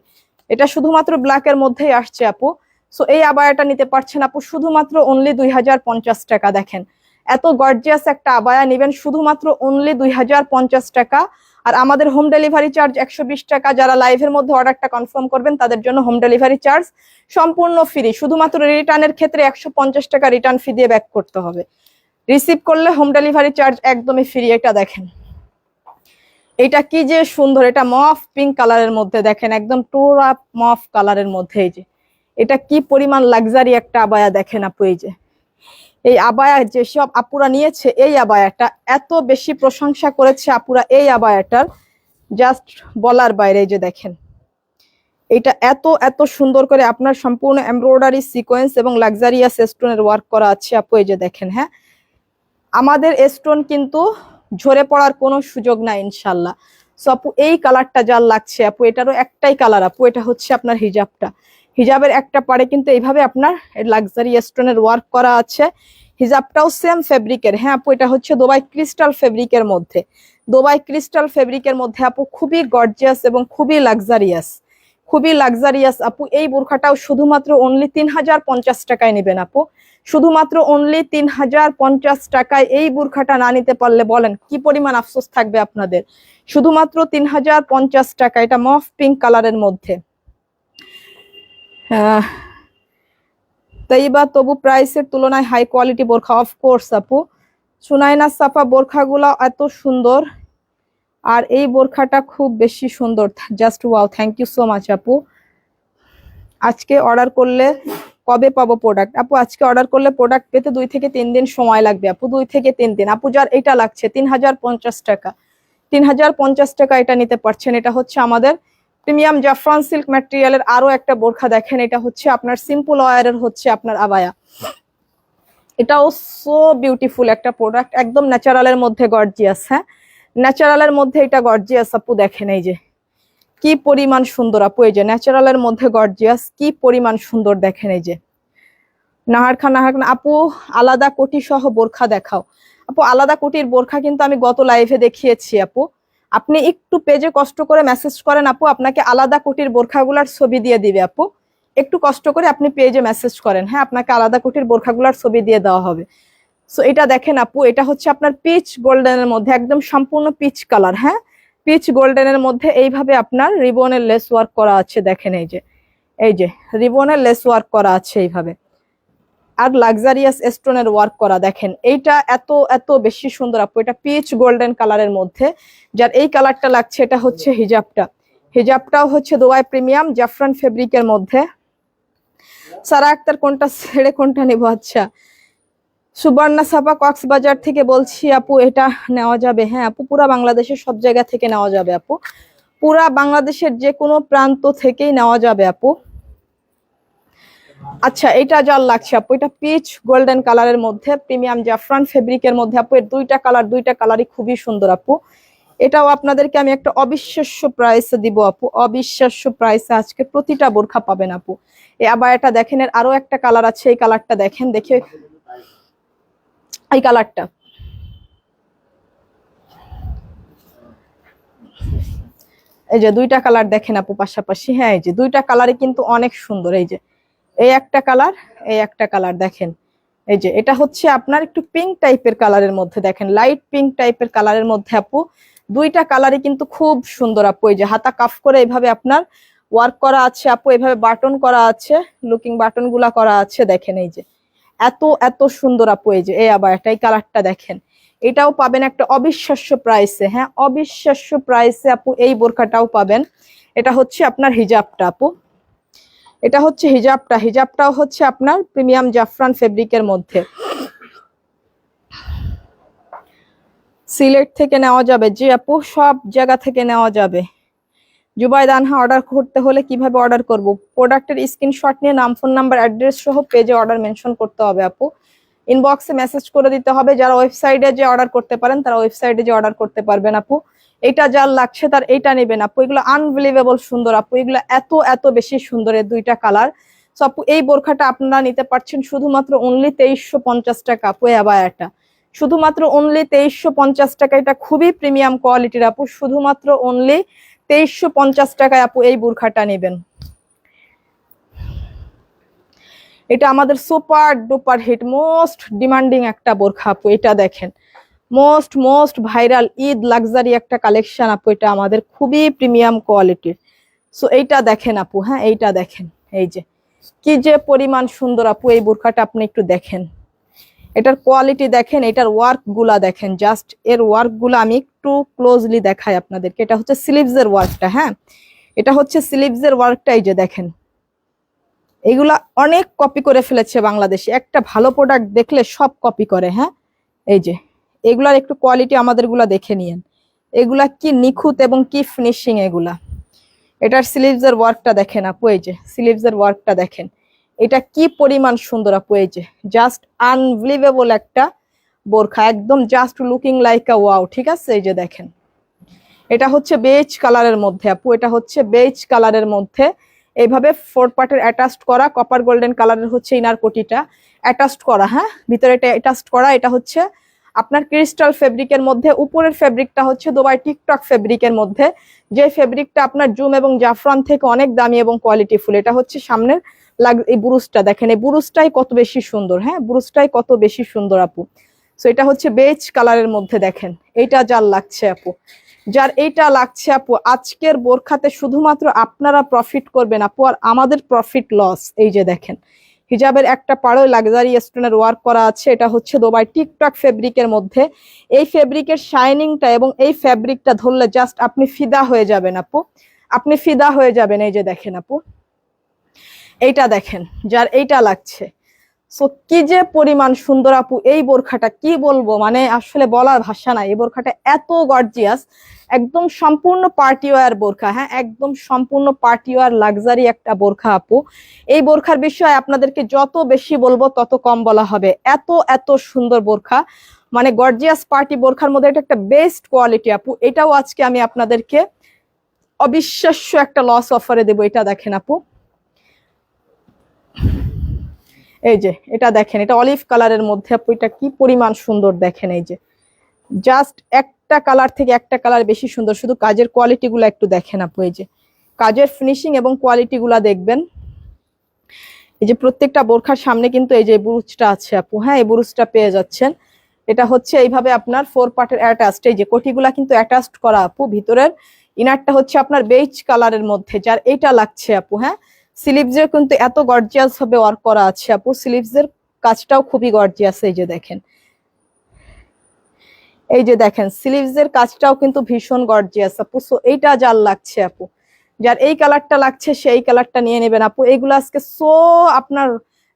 এটা শুধুমাত্র ব্ল্যাক এর মধ্যেই আসছে আপু। সো এই আবায়াটা নিতে পারছেন আপু শুধুমাত্র অনলি 2050 টাকা। দেখেন এত গর্জিয়াস একটা আবায়া নেবেন শুধুমাত্র অনলি 2050 টাকা। আর আমাদের হোম ডেলিভারি চার্জ 120 টাকা। যারা লাইভের মধ্যে অর্ডারটা কনফার্ম করবেন তাদের জন্য হোম ডেলিভারি চার্জ সম্পূর্ণ ফ্রি। শুধুমাত্র রিটার্নের ক্ষেত্রে 150 টাকা রিটার্ন ফি দিয়ে ব্যাক করতে হবে। রিসিভ করলে হোম ডেলিভারি চার্জ একদমই ফ্রি। এটা দেখেন এটা কি যে সুন্দর, এটা মফ পিঙ্ক কালারের মধ্যে, দেখেন একদম টোর আপ মফ কালারের মধ্যে। এই যে এটা কি পরিমাণ লাক্সারি একটা আবায়া দেখেন আপু। এই যে এই আবায়া যেসব আপুরা নিয়েছে, এই আবায়াটা এত বেশি প্রশংসা করেছে আপুরা এই আবায়াটার, জাস্ট বলার বাইরে। এই যে দেখেন এটা এত এত সুন্দর করে আপনার সম্পূর্ণ এমব্রয়ডারি সিকোয়েন্স এবং লাক্সারিয়াস স্টোনের ওয়ার্ক করা আছে আপু। এই যে দেখেন, হ্যাঁ আমাদের স্টোন কিন্তু ঝরে পড়ার কোনো সুযোগ নাই ইনশাল্লাহ। সো আপু এই কালারটা যার লাগছে আপু, এটারও একটাই কালার আপু। এটা হচ্ছে আপনার হিজাবটা, হিজাবের একটা পাড়ে কিন্তু এইভাবে আপনার লাক্সারি স্টোনের ওয়ার্ক করা আছে। হিজাবটাও সেম ফেব্রিকের, হ্যাঁ আপু এটা হচ্ছে দুবাই ক্রিস্টাল ফেব্রিকের মধ্যে, দুবাই ক্রিস্টাল ফেব্রিকের মধ্যে আপু, খুবই গর্জিয়াস এবং খুবই লাক্সারিয়াস, খুবই লাক্সারিয়াস আপু। এই বোরখাটাও শুধুমাত্র অনলি 3050 টাকায় নেবেন আপু, শুধুমাত্র অনলি 3050 টাকায়। এই বোরখাটা না নিতে পারলে বলেন কি পরিমাণ আফসোস থাকবে আপনাদের। শুধুমাত্র 3050 টাকা। এটা মফ পিঙ্ক কালারের মধ্যে। তাইবা তবু প্রাইসের তুলনায় হাই কোয়ালিটি বোরখা, অফকোর্স আপু। সুনাইনা সাফা বোরখাগুলো এত সুন্দর, আর এই বোরখাটা খুব বেশি সুন্দর, just wow. Thank you so much আপু। আজকে অর্ডার করলে কবে পাবো প্রোডাক্ট? আপু আজকে অর্ডার করলে প্রোডাক্ট পেতে 2 থেকে 3 দিন সময় লাগবে আপু, 2 থেকে 3 দিন। আপু যার এটা লাগছে 3050 টাকা, 3050 টাকা এটা নিতে পারছেন। এটা হচ্ছে আমাদের প্রিমিয়াম জাফরান সিল্ক ম্যাটেরিয়ালের আরো একটা বোরখা দেখেন। এটা হচ্ছে আপনার সিম্পল ওয়্যারের হচ্ছে আপনার আবায়া, এটাও সো বিউটিফুল একটা প্রোডাক্ট, একদম ন্যাচারালের মধ্যে গর্জিয়াস। হ্যাঁ, ন্যাচারালের মধ্যে এটা গর্জিয়াস আপু, দেখেন এই যে কি পরিমাণ সুন্দর আপু, এই যে ন্যাচারালের মধ্যে গর্জিয়াস, কি পরিমাণ সুন্দর দেখেন এই যে। নাহার খান আপু আলাদা কোটি সহ বোরখা দেখাও। আপু আলাদা কোটির বোরখা কিন্তু আমি গত লাইভে দেখিয়েছি আপু, আপনি একটু পেজে কষ্ট করে মেসেজ করেন আপু, আপনাকে আলাদা কোটির বোরখাগুলার ছবি দিয়ে দিবে আপু। একটু কষ্ট করে আপনি পেজে মেসেজ করেন, হ্যাঁ আপনাকে আলাদা কোটির বোরখাগুলার ছবি দিয়ে দেওয়া হবে। সো এটা দেখেন আপু, এটা হচ্ছে আপনার পিচ গোল্ডেনের মধ্যে, একদম সম্পূর্ণ পিচ কালার। হ্যাঁ, পিচ গোল্ডেনের মধ্যে এইভাবে আপনার রিবনের লেস ওয়ার্ক করা আছে, দেখেন এই যে, এই যে রিবনের লেস ওয়ার্ক করা আছে এইভাবে, আর লাক্সারিয়াস স্টোনের ওয়ার্ক করা। দেখেন এইটা এত এত বেশি সুন্দর আপু, এটা পিচ গোল্ডেন কালারের মধ্যে। যার এই কালারটা লাগছে, এটা হচ্ছে হিজাবটা, হিজাবটাও হচ্ছে দুবাই প্রিমিয়াম জাফরান ফেব্রিকের মধ্যে। সারা আক্তার কোনটা ছেড়ে কোনটা নেব? আচ্ছা, সুবর্ণা সাপা কক্সবাজার থেকে বলছি আপু, এটা নেওয়া যাবে? হ্যাঁ আপু, পুরা বাংলাদেশের সব জায়গা থেকে নেওয়া যাবে আপু, পুরা বাংলাদেশের যে কোনো প্রান্ত থেকেই নেওয়া যাবে আপু। আচ্ছা, এটা যার লাগছে আপু, এটা পিচ গোল্ডেন কালারের মধ্যে প্রিমিয়াম জাফরান ফেব্রিকের মধ্যে আপু, এর দুইটা কালারই খুবই সুন্দর আপু। এটাও আপনাদেরকে আমি একটা অবিশ্বাস্য প্রাইসে দিব আপু, অবিশ্বাস্য প্রাইসে আজকে প্রতিটা বোরখা পাবেন আপু। আবার এটা দেখেন, এর আরো একটা কালার আছে, এই কালারটা দেখেন, দেখে এই কালারটা, এই যে দুইটা কালার দেখেন আপু পাশাপাশি। হ্যাঁ, এই যে দুইটা কালারই কিন্তু অনেক সুন্দর, এই যে এই একটা কালার, এই একটা কালার দেখেন, এই যে এটা হচ্ছে আপনার একটু পিঙ্ক টাইপের কালারের মধ্যে, দেখেন লাইট পিঙ্ক টাইপের কালারের মধ্যে আপু, দুইটা কালারই কিন্তু খুব সুন্দর আপু। এই যে হাতা কাফ করে এইভাবে আপনার ওয়ার্ক করা আছে আপু, এইভাবে বাটন করা আছে, লুকিং বাটন গুলা করা আছে, দেখেন এই যে এত এত সুন্দর আপু। এই যে এই আবার একটা এই কালারটা দেখেন, এটাও পাবেন একটা অবিশ্বাস্য প্রাইসে। হ্যাঁ, অবিশ্বাস্য প্রাইসে আপু এই বোরখাটাও পাবেন। এটা হচ্ছে আপনার হিজাবটা আপু, এটা হচ্ছে হিজাবটা, হিজাবটাও হচ্ছে আপনার প্রিমিয়াম জাফরান ফেব্রিকের মধ্যে। সিলেট থেকে নেওয়া যাবে? জি আপু, সব জায়গা থেকে নেওয়া যাবে। জুবাইদ আনহা, অর্ডার করতে হলে কিভাবে অর্ডার করব? প্রোডাক্টের স্ক্রিনশট নিয়ে নাম, ফোন নাম্বার, অ্যাড্রেস সহ পেজে অর্ডার মেনশন করতে হবে আপু, ইনবক্সে মেসেজ করে দিতে হবে। যারা ওয়েবসাইটে যে অর্ডার করতে পারেন তারা ওয়েবসাইটে যে অর্ডার করতে পারবেন আপু। এটা যার লাগছে তার এইটা নেবেন আপু, এগুলো আনবিলিভেবল সুন্দর আপু, এগুলো এত এত বেশি সুন্দর, এই দুইটা কালার। সো আপু এই বোরখাটা আপনারা নিতে পারছেন শুধুমাত্র অনলি 2350 টাকা আপু, আবার এটা শুধুমাত্র অনলি 2350 টাকা। এটা খুবই প্রিমিয়াম কোয়ালিটির আপু, শুধুমাত্র অনলি 2350 টাকায় আপু এই বোরখাটা নেবেন। এটা আমাদের super duper hit most demanding একটা বোরখা আপু, এটা দেখেন most most viral Eid luxury একটা কালেকশন আপু, এটা আমাদের খুবই প্রিমিয়াম কোয়ালিটির। সো এইটা দেখেন আপু, হ্যাঁ এইটা দেখেন, এই যে কি যে পরিমাণ সুন্দর আপু এই বোরখাটা, আপনি একটু দেখেন এটার কোয়ালিটি দেখেন, এটার ওয়ার্ক গুলা দেখেন, জাস্ট এর ওয়ার্ক গুলা আমি একটু ক্লোজলি দেখাই আপনাদেরকে। এটা হচ্ছে স্লিভস এর ওয়ার্কটা, হ্যাঁ এটা হচ্ছে স্লিভস এর ওয়ার্কটা, এই যে দেখেন এগুলা অনেক কপি করে ফেলেছে বাংলাদেশে, একটা ভালো প্রোডাক্ট দেখলে সব কপি করে। হ্যাঁ, এই যে এগুলার একটু কোয়ালিটি আমাদের গুলা দেখে নিয়েন, এগুলা কি নিখুঁত এবং কি ফিনিশিং এগুলা। এটার স্লিভস এর ওয়ার্কটা দেখেন আপু, এই যে স্লিভস এর ওয়ার্কটা দেখেন, এটা কি পরিমাণ সুন্দর আপু, এই যে জাস্ট আনবিলিভেবল একটা বোরখা, একদম জাস্ট লুকিং লাইক আ ওয়াও। ঠিক আছে, এই যে দেখেন এটা হচ্ছে বেজ কালারের মধ্যে আপু, এটা হচ্ছে বেজ কালারের মধ্যে এইভাবে 4 পার্টের অ্যাটাচড করা, কপার গোল্ডেন কালারের হচ্ছে ইনার কোটিটা অ্যাটাচড করা। হ্যাঁ, ভিতরে এটা অ্যাটাচড করা, এটা হচ্ছে আপনার ক্রিস্টাল ফেব্রিকের মধ্যে, উপরের ফেব্রিকটা হচ্ছে দুবাই টিকটক ফেব্রিকের মধ্যে, যে ফেব্রিকটা আপনার জুম এবং জাফরান থেকে অনেক দামি এবং কোয়ালিটিফুল। এটা হচ্ছে সামনের এই বুরুজটা দেখেন, এই বুরুজটাই কত বেশি সুন্দর। হ্যাঁ, বুরুজটাই কত বেশি সুন্দর আপু। সো এটা হচ্ছে বেজ কালারের মধ্যে, দেখেন এইটা যার লাগছে আপু, যার এইটা লাগছে আপু, আজকের বোরখাতে শুধুমাত্র আপনারা প্রফিট করবেন আপু, আর আমাদের প্রফিট লস। এই যে দেখেন হিজাবের একটা পাড়ো লাক্সারি স্টোনের ওয়ার্ক করা আছে, এটা হচ্ছে দুবাই টিকটক ফেব্রিকের মধ্যে। এই ফেব্রিকের শাইনিংটা এবং এই ফেব্রিকটা ধরলে জাস্ট আপনি ফিদা হয়ে যাবেন আপু, আপনি ফিদা হয়ে যাবেন। এই যে দেখেন আপু, এইটা দেখেন যার এইটা লাগছে। সো কি যে পরিমাণ সুন্দর আপু এই বোরখাটা, কি বলবো, মানে আসলে বলার ভাষা নাই। এই বোরখাটা এত গর্জিয়াস, একদম সম্পূর্ণ পার্টি ওয়্যার বোরখা। হ্যাঁ, একদম সম্পূর্ণ পার্টি ওয়্যার লাক্সারি একটা বোরখা আপু। এই বোরখার বিষয়ে আপনাদেরকে যত বেশি বলবো তত কম বলা হবে। এত এত সুন্দর বোরখা, মানে গর্জিয়াস পার্টি বোরখার মধ্যে এটা একটা বেস্ট কোয়ালিটি আপু। এটাও আজকে আমি আপনাদেরকে অবিশ্বাস্য একটা লস অফারে দেবো। এটা দেখেন আপু, এই যে এটা দেখেন, এটা অলিভ কালারের মধ্যে আপু, এটা কি পরিমাণ সুন্দর দেখেন। এই যে জাস্ট একটা কালার থেকে একটা কালার বেশি সুন্দর। শুধু কাজের কোয়ালিটি গুলা একটু দেখেন আপু, এই যে কাজের ফিনিশিং এবং কোয়ালিটি গুলা দেখবেন। এই যে প্রত্যেকটা বোরখার সামনে কিন্তু এই যে বুরুজটা আছে আপু। হ্যাঁ, এই বুরুজটা পেয়ে যাচ্ছেন। এটা হচ্ছে এইভাবে আপনার 4 পার্টের অ্যাটাচড। এই যে কোটিগুলা কিন্তু অ্যাটাচড করা আপু। ভিতরের ইনারটা হচ্ছে আপনার বেজ কালারের মধ্যে, যার এইটা লাগছে আপু। হ্যাঁ, স্লিভসে কিন্তু এত গর্জিয়াস ভাবে ওয়ার্ক করা আছে আপু। স্লিভসের কাজটাও খুবই গর্জিয়াস। এই যে দেখেন, এই যে দেখেন স্লিভসের কাজটাও কিন্তু ভীষণ গর্জিয়াস আপু। সো এইটা যার লাগছে আপু, যার এই কালারটা লাগছে সেই কালারটা নিয়ে নেবেন আপু। এইগুলো আজকে সো আপনার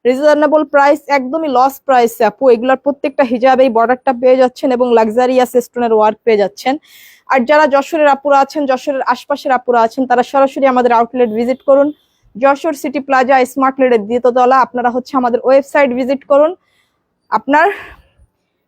রিজনেবল প্রাইস, একদমই লস প্রাইস আপু। এগুলোর প্রত্যেকটা হিজাব এই বর্ডারটা পেয়ে যাচ্ছেন এবং লাক্সারিয়াস স্টোনের ওয়ার্ক পেয়ে যাচ্ছেন। আর যারা যশোরের আপুরা আছেন, যশোরের আশপাশের আপুরা আছেন, তারা সরাসরি আমাদের আউটলেট ভিজিট করুন। যশোর সিটি প্লাজা স্মার্ট লেডের দ্বিতীয়তলা। আপনারা হচ্ছে আমাদের ওয়েবসাইট ভিজিট করুন, আপনার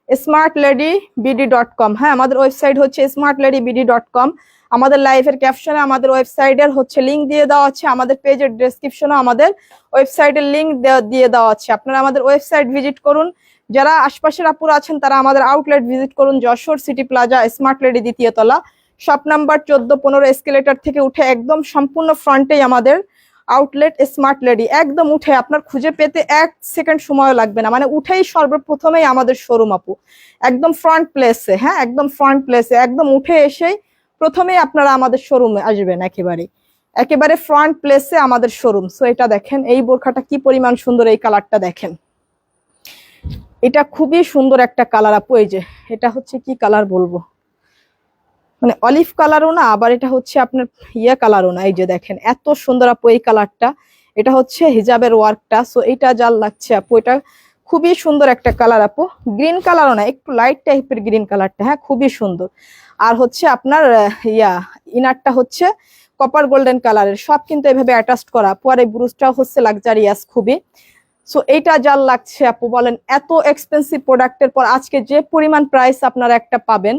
smartladyBD.com। হ্যাঁ, আমাদের ওয়েবসাইট হচ্ছে smartladyBD.com। আমাদের লাইভের ক্যাপশনে আমাদের ওয়েবসাইটের হচ্ছে লিংক দিয়ে দেওয়া আছে, আমাদের পেজের ডেসক্রিপশনে আমাদের ওয়েবসাইটের লিংক দিয়ে দেওয়া আছে। আপনারা আমাদের ওয়েবসাইট ভিজিট করুন। যারা আশপাশের আপুরা আছেন তারা আমাদের আউটলেট ভিজিট করুন, Jessore city plaza smart lady দ্বিতীয়তলা, শপ নাম্বার 14-15 এসকেলেটর থেকে উঠে একদম সম্পূর্ণ ফ্রন্টেই আমাদের আউটলেট স্মার্ট লেডি। একদম উঠে আপনার খুঁজে পেতে 1 সেকেন্ড সময় লাগবে না, মানে উঠেই সর্বপ্রথমেই আমাদের শোরুম আপু, একদম ফ্রন্ট প্লেসে। হ্যাঁ, একদম ফ্রন্ট প্লেসে, একদম উঠে এসেই প্রথমেই আপনারা আমাদের শোরুমে আসবেন। একেবারে ফ্রন্ট প্লেসে আমাদের শোরুম। সো এটা দেখেন, এই বোরখাটা কি পরিমাণ সুন্দর। এই কালারটা দেখেন, এটা খুবই সুন্দর একটা কালার আপু। এই যে এটা হচ্ছে কি কালার বলবো, মানে অলিভ কালারও না, আবার এটা হচ্ছে আপনার কালারও না। এই যে দেখেন এত সুন্দর আপু এই কালারটা। এটা হচ্ছে হিজাবের ওয়ার্কটা। সো এটা যার লাগছে আপু, এটা খুবই সুন্দর একটা কালার আপু। গ্রিন কালারও না, একটু লাইট টাইপের গ্রিন কালারটা। হ্যাঁ, খুবই সুন্দর। আর হচ্ছে আপনার ইনারটা হচ্ছে কপার গোল্ডেন কালারের। সব কিন্তু এভাবে অ্যাটাচড করা আপু। আর এই ব্রুজটাও হচ্ছে লাক্সারিয়াস খুবই। সো এইটা যার লাগছে আপু, বলেন এত এক্সপেন্সিভ প্রোডাক্টের পর আজকে যে পরিমাণ প্রাইস আপনারা একটা পাবেন।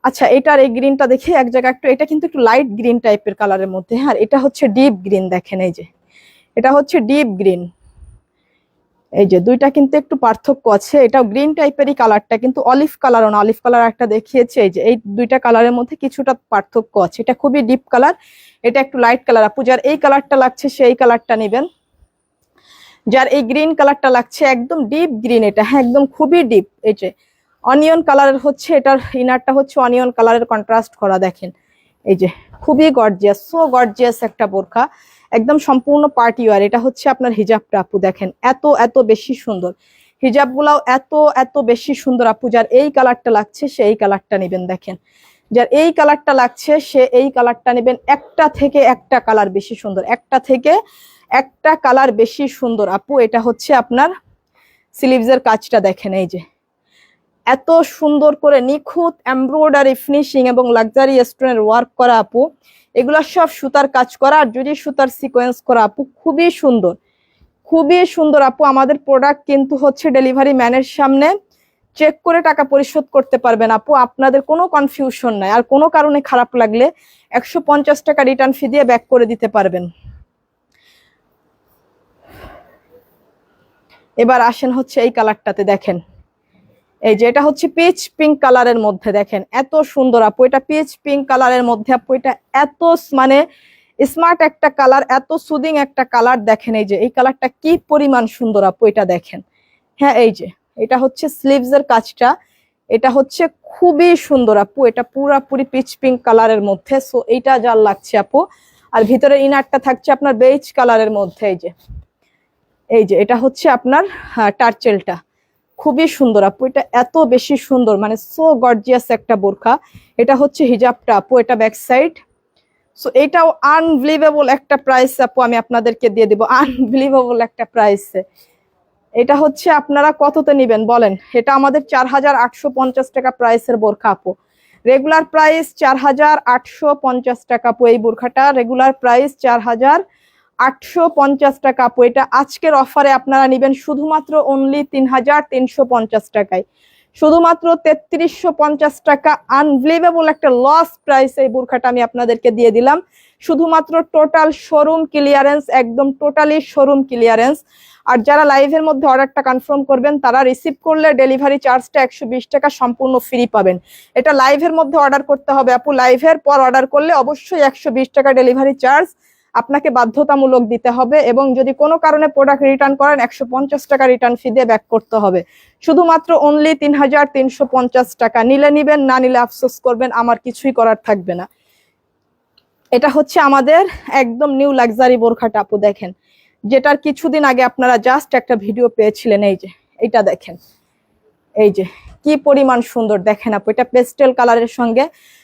আচ্ছা, এটার এই গ্রিনটা দেখি এক জায়গায় একটু, এটা কিন্তু একটু লাইট গ্রিন টাইপের কালারের মধ্যে। হ্যাঁ, এটা হচ্ছে ডিপ গ্রিন। দেখেন এই যে এটা হচ্ছে ডিপ গ্রিন। এই যে দুইটা কিন্তু একটু পার্থক্য আছে। এটাও গ্রিন টাইপেরই কালারটা, কিন্তু অলিভ কালারও না। অলিভ কালার একটা দেখিয়েছে। এই যে এই দুইটা কালারের মধ্যে কিছুটা পার্থক্য আছে। এটা খুবই ডিপ কালার, এটা একটু লাইট কালার আপু। যার এই কালারটা লাগছে সেই কালারটা নেবেন। যার এই গ্রিন কালারটা লাগছে একদম ডিপ গ্রিন, এটা হ্যাঁ একদম খুবই ডিপ। এই যে অনিয়ন কালারের হচ্ছে, এটার ইনারটা হচ্ছে অনিয়ন কালারের কন্ট্রাস্ট করা। দেখেন এই যে খুবই গর্জিয়াস, সো গর্জিয়াস একটা বোরখা, একদম সম্পূর্ণ পার্টি ওয়্যার। এটা হচ্ছে আপনার হিজাবটা আপু। দেখেন এত এত বেশি সুন্দর হিজাব গুলাও, এত এত বেশি সুন্দর আপু। যার এই কালারটা লাগছে সে এই কালারটা নেবেন। দেখেন যার এই কালারটা লাগছে সে এই কালারটা নেবেন। একটা থেকে একটা কালার বেশি সুন্দর, একটা থেকে একটা কালার বেশি সুন্দর আপু। এটা হচ্ছে আপনার স্লিভসের কাজটা দেখেন, এই যে এত সুন্দর করে নিখুঁত এমব্রয়ডারি ফিনিশিং এবং লাক্সারি স্টোনের ওয়ার্ক করা আপু। এগুলা সব সুতার কাজ করা, আর যদি সুতার সিকোয়েন্স করা আপু। খুবই সুন্দর, খুবই সুন্দর আপু। আমাদের প্রোডাক্ট কিন্তু হচ্ছে ডেলিভারি ম্যানের সামনে চেক করে টাকা পরিশোধ করতে পারবেন আপু। আপনাদের কোনো কনফিউশন নাই। আর কোনো কারণে খারাপ লাগলে 150 টাকা রিটার্ন ফি দিয়ে ব্যাক করে দিতে পারবেন। এবার আসেন হচ্ছে এই কালারটাতে। দেখেন এই যে এটা হচ্ছে পিচ পিঙ্ক কালারের মধ্যে। দেখেন এত সুন্দর আপু, এটা পিচ পিঙ্ক কালারের মধ্যে আপু। এটা এত মানে স্মার্ট একটা কালার, এত সুদিং একটা কালার। দেখেন এই যে এই কালারটা কি পরিমাণ সুন্দর আপু, এটা দেখেন। হ্যাঁ, এই যে এটা হচ্ছে স্লিভসের কাজটা, এটা হচ্ছে খুবই সুন্দর আপু। এটা পুরাপুরি পিচ পিঙ্ক কালারের মধ্যে। সো এইটা যার লাগছে আপু। আর ভিতরে ইনারটা থাকছে আপনার বেজ কালারের মধ্যে। এই যে এটা হচ্ছে আপনার টার্চেলটা, খুবই সুন্দর আপু। এটা এত বেশি সুন্দর, মানে সো গর্জিয়াস একটা বোরখা। এটা হচ্ছে হিজাবটা আপু, এটা ব্যাক সাইড। সো এটাও আনবিলিভেবল একটা প্রাইস আপু, আমি আপনাদেরকে দিয়ে দেবো আনবিলিভেবল একটা প্রাইসে। এটা হচ্ছে আপনারা কততে নিবেন বলেন? এটা আমাদের 4850 টাকা প্রাইসের বোরখা আপু। রেগুলার প্রাইস 4850 টাকা আপু। এই বোরখাটা রেগুলার প্রাইস 4850 টাকা আপু। এটা আজকের অফারে আপনারা নিবেন শুধুমাত্র অনলি 3350 টাকায়, শুধুমাত্র 3350 টাকা। আনবিলিভেবল একটা লস প্রাইস এই বোরখাটা আমি আপনাদেরকে দিয়ে দিলাম, শুধুমাত্র টোটাল শোরুম ক্লিয়ারেন্স, একদম টোটালি শোরুম ক্লিয়ারেন্স। আর যারা লাইভের মধ্যে অর্ডারটা কনফার্ম করবেন তারা রিসিভ করলে ডেলিভারি চার্জটা 120 টাকা সম্পূর্ণ ফ্রি পাবেন। এটা লাইভের মধ্যে অর্ডার করতে হবে আপু, লাইভের পর অর্ডার করলে অবশ্যই 120 টাকা ডেলিভারি চার্জ আপনাকে বাধ্যতামূলক দিতে হবে, এবং যদি কোনো কারণে প্রোডাক্ট রিটার্ন করেন 150 টাকা রিটার্ন ফি দিয়ে ব্যাক করতে হবে। শুধুমাত্র অনলি 3350 টাকা। নিলে নিবেন, না নিলে আফসোস করবেন, আমার কিছুই করার থাকবে না। এটা হচ্ছে আমাদের একদম নিউ লাক্সারি বোরখাটা আপু, দেখেন, যেটার কিছুদিন আগে আপনারা জাস্ট একটা ভিডিও পেয়েছিলেন। এই যে এটা দেখেন, এই যে কি পরিমাণ সুন্দর দেখেন আপু। এটা পেস্টেল কালারের সঙ্গে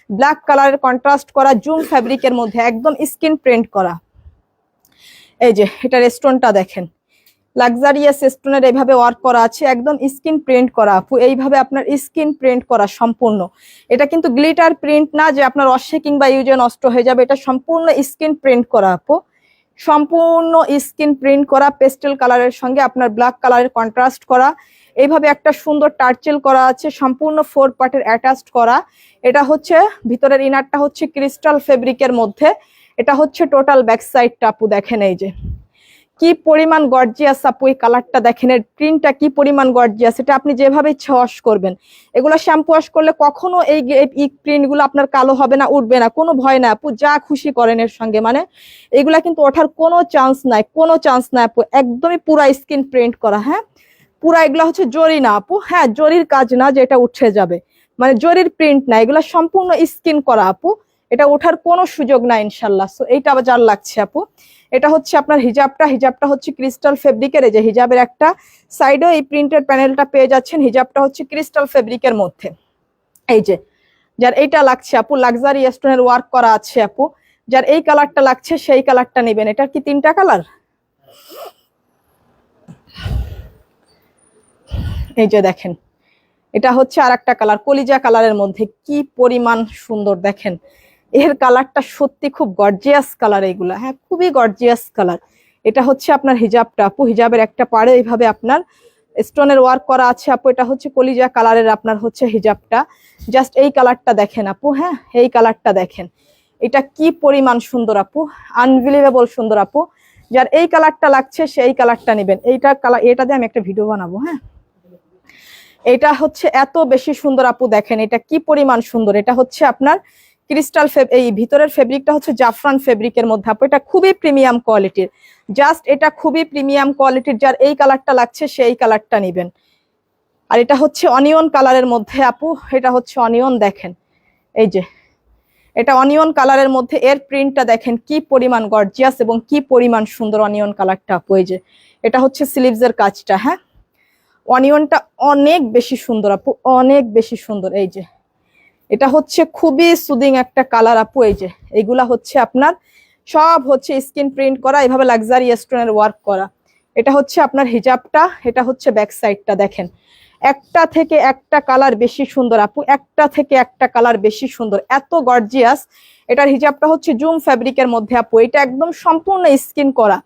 ব্ল্যাক কালারের কন্ট্রাস্ট করা, জুম ফ্যাব্রিকের মধ্যে একদম স্কিন প্রিন্ট করা। এই যে এটা স্টোনটা দেখেন, লাক্সারিয়াস স্টোনের এইভাবে ওয়ার্ক করা আছে, একদম স্কিন প্রিন্ট করা আপু। এইভাবে আপনার স্কিন প্রিন্ট করা সম্পূর্ণ। এটা কিন্তু গ্লিটার প্রিন্ট না যে আপনার ওয়াশে কিংবা ইউজে নষ্ট হয়ে যাবে, এটা সম্পূর্ণ স্কিন প্রিন্ট করা আপু, সম্পূর্ণ স্কিন প্রিন্ট করা। পেস্টেল কালারের সঙ্গে আপনার ব্ল্যাক কালারের কন্ট্রাস্ট করা, এইভাবে একটা সুন্দর টার্চেল করা আছে, সম্পূর্ণ 4 পার্টের অ্যাটাচড করা। এটা হচ্ছে ভিতরের ইনারটা হচ্ছে ক্রিস্টাল ফেব্রিকের মধ্যে। এটা হচ্ছে টোটাল ব্যাক সাইডটা আপু, দেখেন এই যে কি পরিমাণ গর্জিয়াস আপু। এই কালারটা দেখেন, এর প্রিন্টটা কি পরিমাণ গর্জিয়াস। এটা আপনি যেভাবে ইচ্ছা ওয়াশ করবেন, এগুলো শ্যাম্পু ওয়াশ করলে কখনো এই প্রিন্ট গুলো আপনার কালো হবে না, উঠবে না, কোনো ভয় না আপু। যা খুশি করেন এর সঙ্গে, মানে এগুলা কিন্তু ওঠার কোনো চান্স নাই, কোনো চান্স নাই আপু। একদমই পুরা স্কিন প্রিন্ট করা, হ্যাঁ পুরা। এগুলা হচ্ছে জরি না আপু, হ্যাঁ জরির কাজ না যে এটা উঠে যাবে, মানে জরির প্রিন্ট না, এগুলা সম্পূর্ণ স্কিন করা আপু। এটা ওঠার কোনো সুযোগ নাই ইনশাল্লাহ। সো এইটা আবার যার লাগছে আপু। এটা হচ্ছে আপনার হিজাবটা, হিজাবটা হচ্ছে ক্রিস্টাল ফেব্রিকের। এই যে হিজাবের একটা সাইডে এই প্রিন্টের প্যানেলটা পেয়ে যাচ্ছেন, হিজাবটা হচ্ছে ক্রিস্টাল ফেব্রিকের মধ্যে। এই যে যার এইটা লাগছে আপু, লাক্সারি স্টোনের ওয়ার্ক করা আছে আপু, যার এই কালারটা লাগছে সেই কালারটা নেবেন। এটার কি 3টা কালার? এই যে দেখেন, এটা হচ্ছে আর একটা কালার, কলিজা কালারের মধ্যে। কি পরিমাণ সুন্দর দেখেন, এর কালারটা সত্যি খুব গর্জিয়াস কালার এইগুলা, হ্যাঁ খুবই গর্জিয়াস কালার। এটা হচ্ছে আপনার হিজাবটা আপু, হিজাবের একটা পাড়ে এইভাবে আপনার স্টোনের ওয়ার্ক করা আছে আপু। এটা হচ্ছে কলিজা কালারের আপনার হচ্ছে হিজাবটা। জাস্ট এই কালারটা দেখেন আপু, হ্যাঁ এই কালারটা দেখেন, এটা কি পরিমাণ সুন্দর আপু, আনবিলিভেবল সুন্দর আপু। যার এই কালারটা লাগছে সেই কালারটা নেবেন। এইটা কালার, এটা দিয়ে আমি একটা ভিডিও বানাবো, হ্যাঁ। এটা হচ্ছে এত বেশি সুন্দর আপু, দেখেন এটা কি পরিমাণ সুন্দর। এটা হচ্ছে আপনার ক্রিস্টাল এই ভিতরের ফেব্রিকটা হচ্ছে জাফরান ফেব্রিকের মধ্যে আপু। এটা খুবই প্রিমিয়াম কোয়ালিটির, জাস্ট এটা খুবই প্রিমিয়াম কোয়ালিটির। যার এই কালারটা লাগছে সেই কালারটা নেবেন। আর এটা হচ্ছে অনিয়ন কালারের মধ্যে আপু, এটা হচ্ছে অনিয়ন, দেখেন এই যে এটা অনিয়ন কালারের মধ্যে। এর প্রিন্টটা দেখেন কি পরিমাণ গর্জিয়াস এবং কি পরিমাণ সুন্দর অনিয়ন কালারটা আপু। এই যে এটা হচ্ছে স্লিভসের কাজটা, হ্যাঁ অনিয়নটা অনেক বেশি সুন্দর আপু, অনেক বেশি সুন্দর। এই যে এটা হচ্ছে খুবই সুদিং একটা কালার আপু। এই যে এইগুলা হচ্ছে আপনার সব হচ্ছে স্কিন প্রিন্ট করা, এভাবে লাক্সারি স্টোনের ওয়ার্ক করা। এটা হচ্ছে আপনার হিজাবটা, এটা হচ্ছে ব্যাক সাইডটা। দেখেন একটা থেকে একটা কালার বেশি সুন্দর আপু, একটা থেকে একটা কালার বেশি সুন্দর, এত গর্জিয়াস। এটার হিজাবটা হচ্ছে জুম ফ্যাব্রিকের মধ্যে আপু। এটা একদম সম্পূর্ণ স্কিন করা,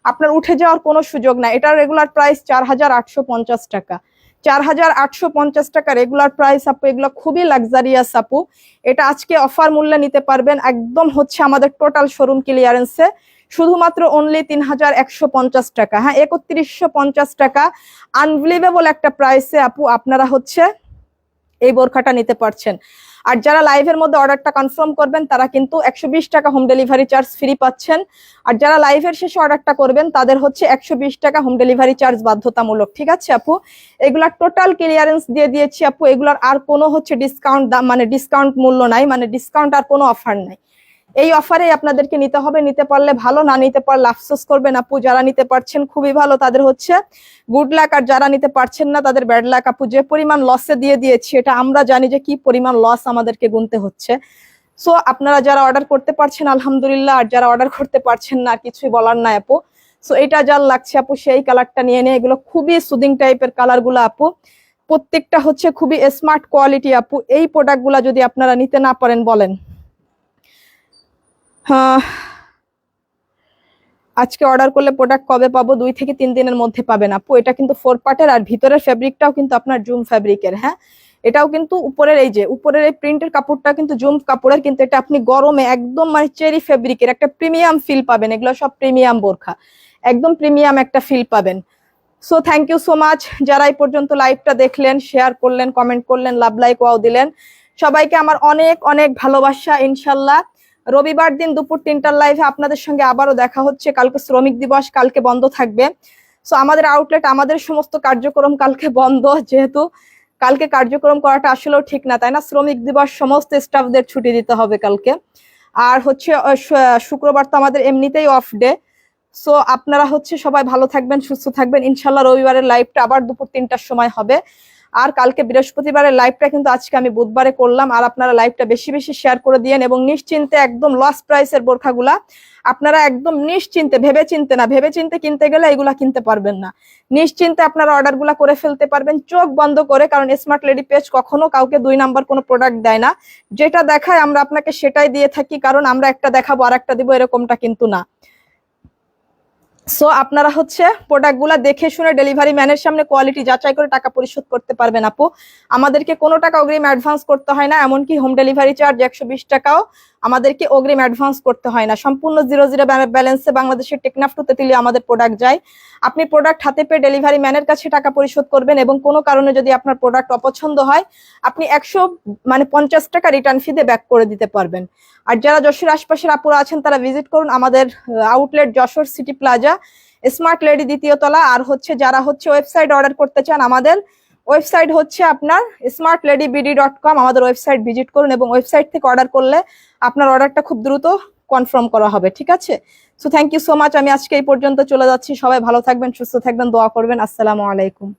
আপনার উঠে যাওয়ার কোনো সুযোগ নাই। এটার রেগুলার প্রাইস 4850 টাকা, 4850 টাকা রেগুলার প্রাইস আপু। এগুলো খুবই লাক্সারিয়াস আপু। এটা আজকে অফার মূল্যে নিতে পারবেন, একদম হচ্ছে আমাদের টোটাল শোরুম ক্লিয়ারেন্সে, শুধুমাত্র অনলি 3150 টাকা, হ্যাঁ 3150 টাকা। আনবিলিভেবল একটা প্রাইসে আপু আপনারা হচ্ছে এই বোরখাটা নিতে পারছেন। আর যারা লাইভের মধ্যে অর্ডারটা কনফার্ম করবেন তারা কিন্তু 120 টাকা হোম ডেলিভারি চার্জ ফ্রি পাচ্ছেন। আর যারা লাইভের শেষে অর্ডারটা করবেন তাদের হচ্ছে 120 টাকা হোম ডেলিভারি চার্জ বাধ্যতামূলক, ঠিক আছে আপু। এগুলার টোটাল ক্লিয়ারেন্স দিয়ে দিয়েছি আপু। এগুলার আর কোনো হচ্ছে ডিসকাউন্ট দাম, মানে ডিসকাউন্ট মূল্য নাই, মানে ডিসকাউন্ট আর কোনো অফার নাই। এই অফারে আপনাদেরকে নিতে হবে, নিতে পারলে ভালো, না নিতে পারলে আফসোস করবেন আপু। যারা নিতে পারছেন খুবই ভালো, তাদের হচ্ছে গুড লাক। আর যারা নিতে পারছেন না তাদের ব্যাড লাক আপু। যে পরিমাণ লসে দিয়ে দিয়েছি এটা আমরা জানি যে কি পরিমাণ লস আমাদেরকে গুনতে হচ্ছে। সো আপনারা যারা অর্ডার করতে পারছেন আলহামদুলিল্লাহ, আর যারা অর্ডার করতে পারছেন না আর কিছুই বলার নাই আপু। সো এটা যার লাগছে আপু সেই কালারটা নিয়ে নিয়ে, এগুলো খুবই সুদিং টাইপের কালার গুলো আপু, প্রত্যেকটা হচ্ছে খুবই স্মার্ট কোয়ালিটি আপু। এই প্রোডাক্ট গুলা যদি আপনারা নিতে না পারেন বলেন। আজকে অর্ডার করলে প্রোডাক্ট কবে পাবো? 2 থেকে 3 দিনের মধ্যে পাবেন আপু। এটা কিন্তু 4 পার্টের, আর ভিতরের ফেব্রিকটাও কিন্তু আপনার জুম ফেব্রিকের। হ্যাঁ, এটাও কিন্তু উপরের এই যে উপরের এই প্রিন্টের কাপড়টা কিন্তু জুম কাপড়ের, কিন্তু এটা আপনি গরমে একদম মানে চেরি ফেব্রিকের একটা প্রিমিয়াম ফিল পাবেন। এগুলো সব প্রিমিয়াম বোরখা, একদম প্রিমিয়াম একটা ফিল পাবেন। So thank you so much যারা এই পর্যন্ত লাইভটা দেখলেন, শেয়ার করলেন, কমেন্ট করলেন, লাভ লাইক ওয়াও দিলেন, সবাইকে আমার অনেক অনেক ভালোবাসা। ইনশাল্লাহ রবিবার দিন দুপুর 3টার লাইভে আপনাদের সঙ্গে আবারও দেখা হচ্ছে। কালকে শ্রমিক দিবস, কালকে বন্ধ থাকবে। সো আমাদের আউটলেট, আমাদের সমস্ত কার্যক্রম কালকে বন্ধ, যেহেতু কালকে কার্যক্রম করাটা আসলেও ঠিক না, তাই না? শ্রমিক দিবস, সমস্ত স্টাফদের ছুটি দিতে হবে কালকে। আর হচ্ছে শুক্রবার তো আমাদের এমনিতেই অফ ডে। সো আপনারা হচ্ছে সবাই ভালো থাকবেন, সুস্থ থাকবেন। ইনশাল্লাহ রবিবারের লাইভটা আবার দুপুর 3টার সময় হবে। আর কালকে বৃহস্পতিবারের লাইভটা কিন্তু আজকে আমি বুধবারে করলাম। আর আপনারা লাইভটা বেশি বেশি শেয়ার করে দিয়েন, এবং নিশ্চিন্তে একদম লস প্রাইসের বোরখাগুলা আপনারা একদম নিশ্চিন্তে, ভেবে চিনতে না, ভেবে চিনতে কিনতে গেলে এগুলা কিনতে পারবেন না। নিশ্চিন্তে আপনারা অর্ডারগুলা করে ফেলতে পারবেন চোখ বন্ধ করে, কারণ স্মার্ট লেডি পেজ কখনো কাউকে 2 নাম্বার কোনো প্রোডাক্ট দেয় না। যেটা দেখায় আমরা আপনাকে সেটাই দিয়ে থাকি, কারণ আমরা একটা দেখাবো আর একটা দিব এরকমটা কিন্তু না। সো আপনারা হচ্ছে প্রোডাক্টগুলো দেখে শুনে ডেলিভারি ম্যানের সামনে কোয়ালিটি যাচাই করে টাকা পরিশোধ করতে পারবেন আপু। আমাদেরকে কোনো টাকা অগ্রিম অ্যাডভান্স করতে হয় না, এমনকি হোম ডেলিভারি চার্জ 120 টাকাও আমাদেরকে অগ্রিম অ্যাডভান্স করতে হয় না। সম্পূর্ণ 0 ব্যালেন্সে বাংলাদেশের টেকনাফ টু তেতুলিয়া আমাদের প্রোডাক্ট যায়। আপনি প্রোডাক্ট হাতে পেয়ে ডেলিভারি ম্যানের কাছে টাকা পরিশোধ করবেন, এবং কোনো কারণে যদি আপনার প্রোডাক্ট অপছন্দ হয় আপনি 150 টাকা রিটার্ন ফি দিয়ে ব্যাক করে দিতে পারবেন। আর যারা যশোর আশপাশের আপুরা আছেন তারা ভিজিট করুন আমাদের outlet Jessore city plaza, smart lady 2য় তলা। আর হচ্ছে যারা হচ্ছে ওয়েবসাইট অর্ডার করতে চান, আমাদের ওয়েবসাইট হচ্ছে আপনার smartladybd.com। আমাদের ওয়েবসাইট ভিজিট করুন, এবং ওয়েবসাইট থেকে অর্ডার করলে আপনার অর্ডারটা খুব দ্রুত কনফার্ম করা হবে, ঠিক আছে? So thank you so much. আমি আজকে এই পর্যন্ত চলে যাচ্ছি। সবাই ভালো থাকবেন, সুস্থ থাকবেন, দোয়া করবেন। আসসালামু আলাইকুম।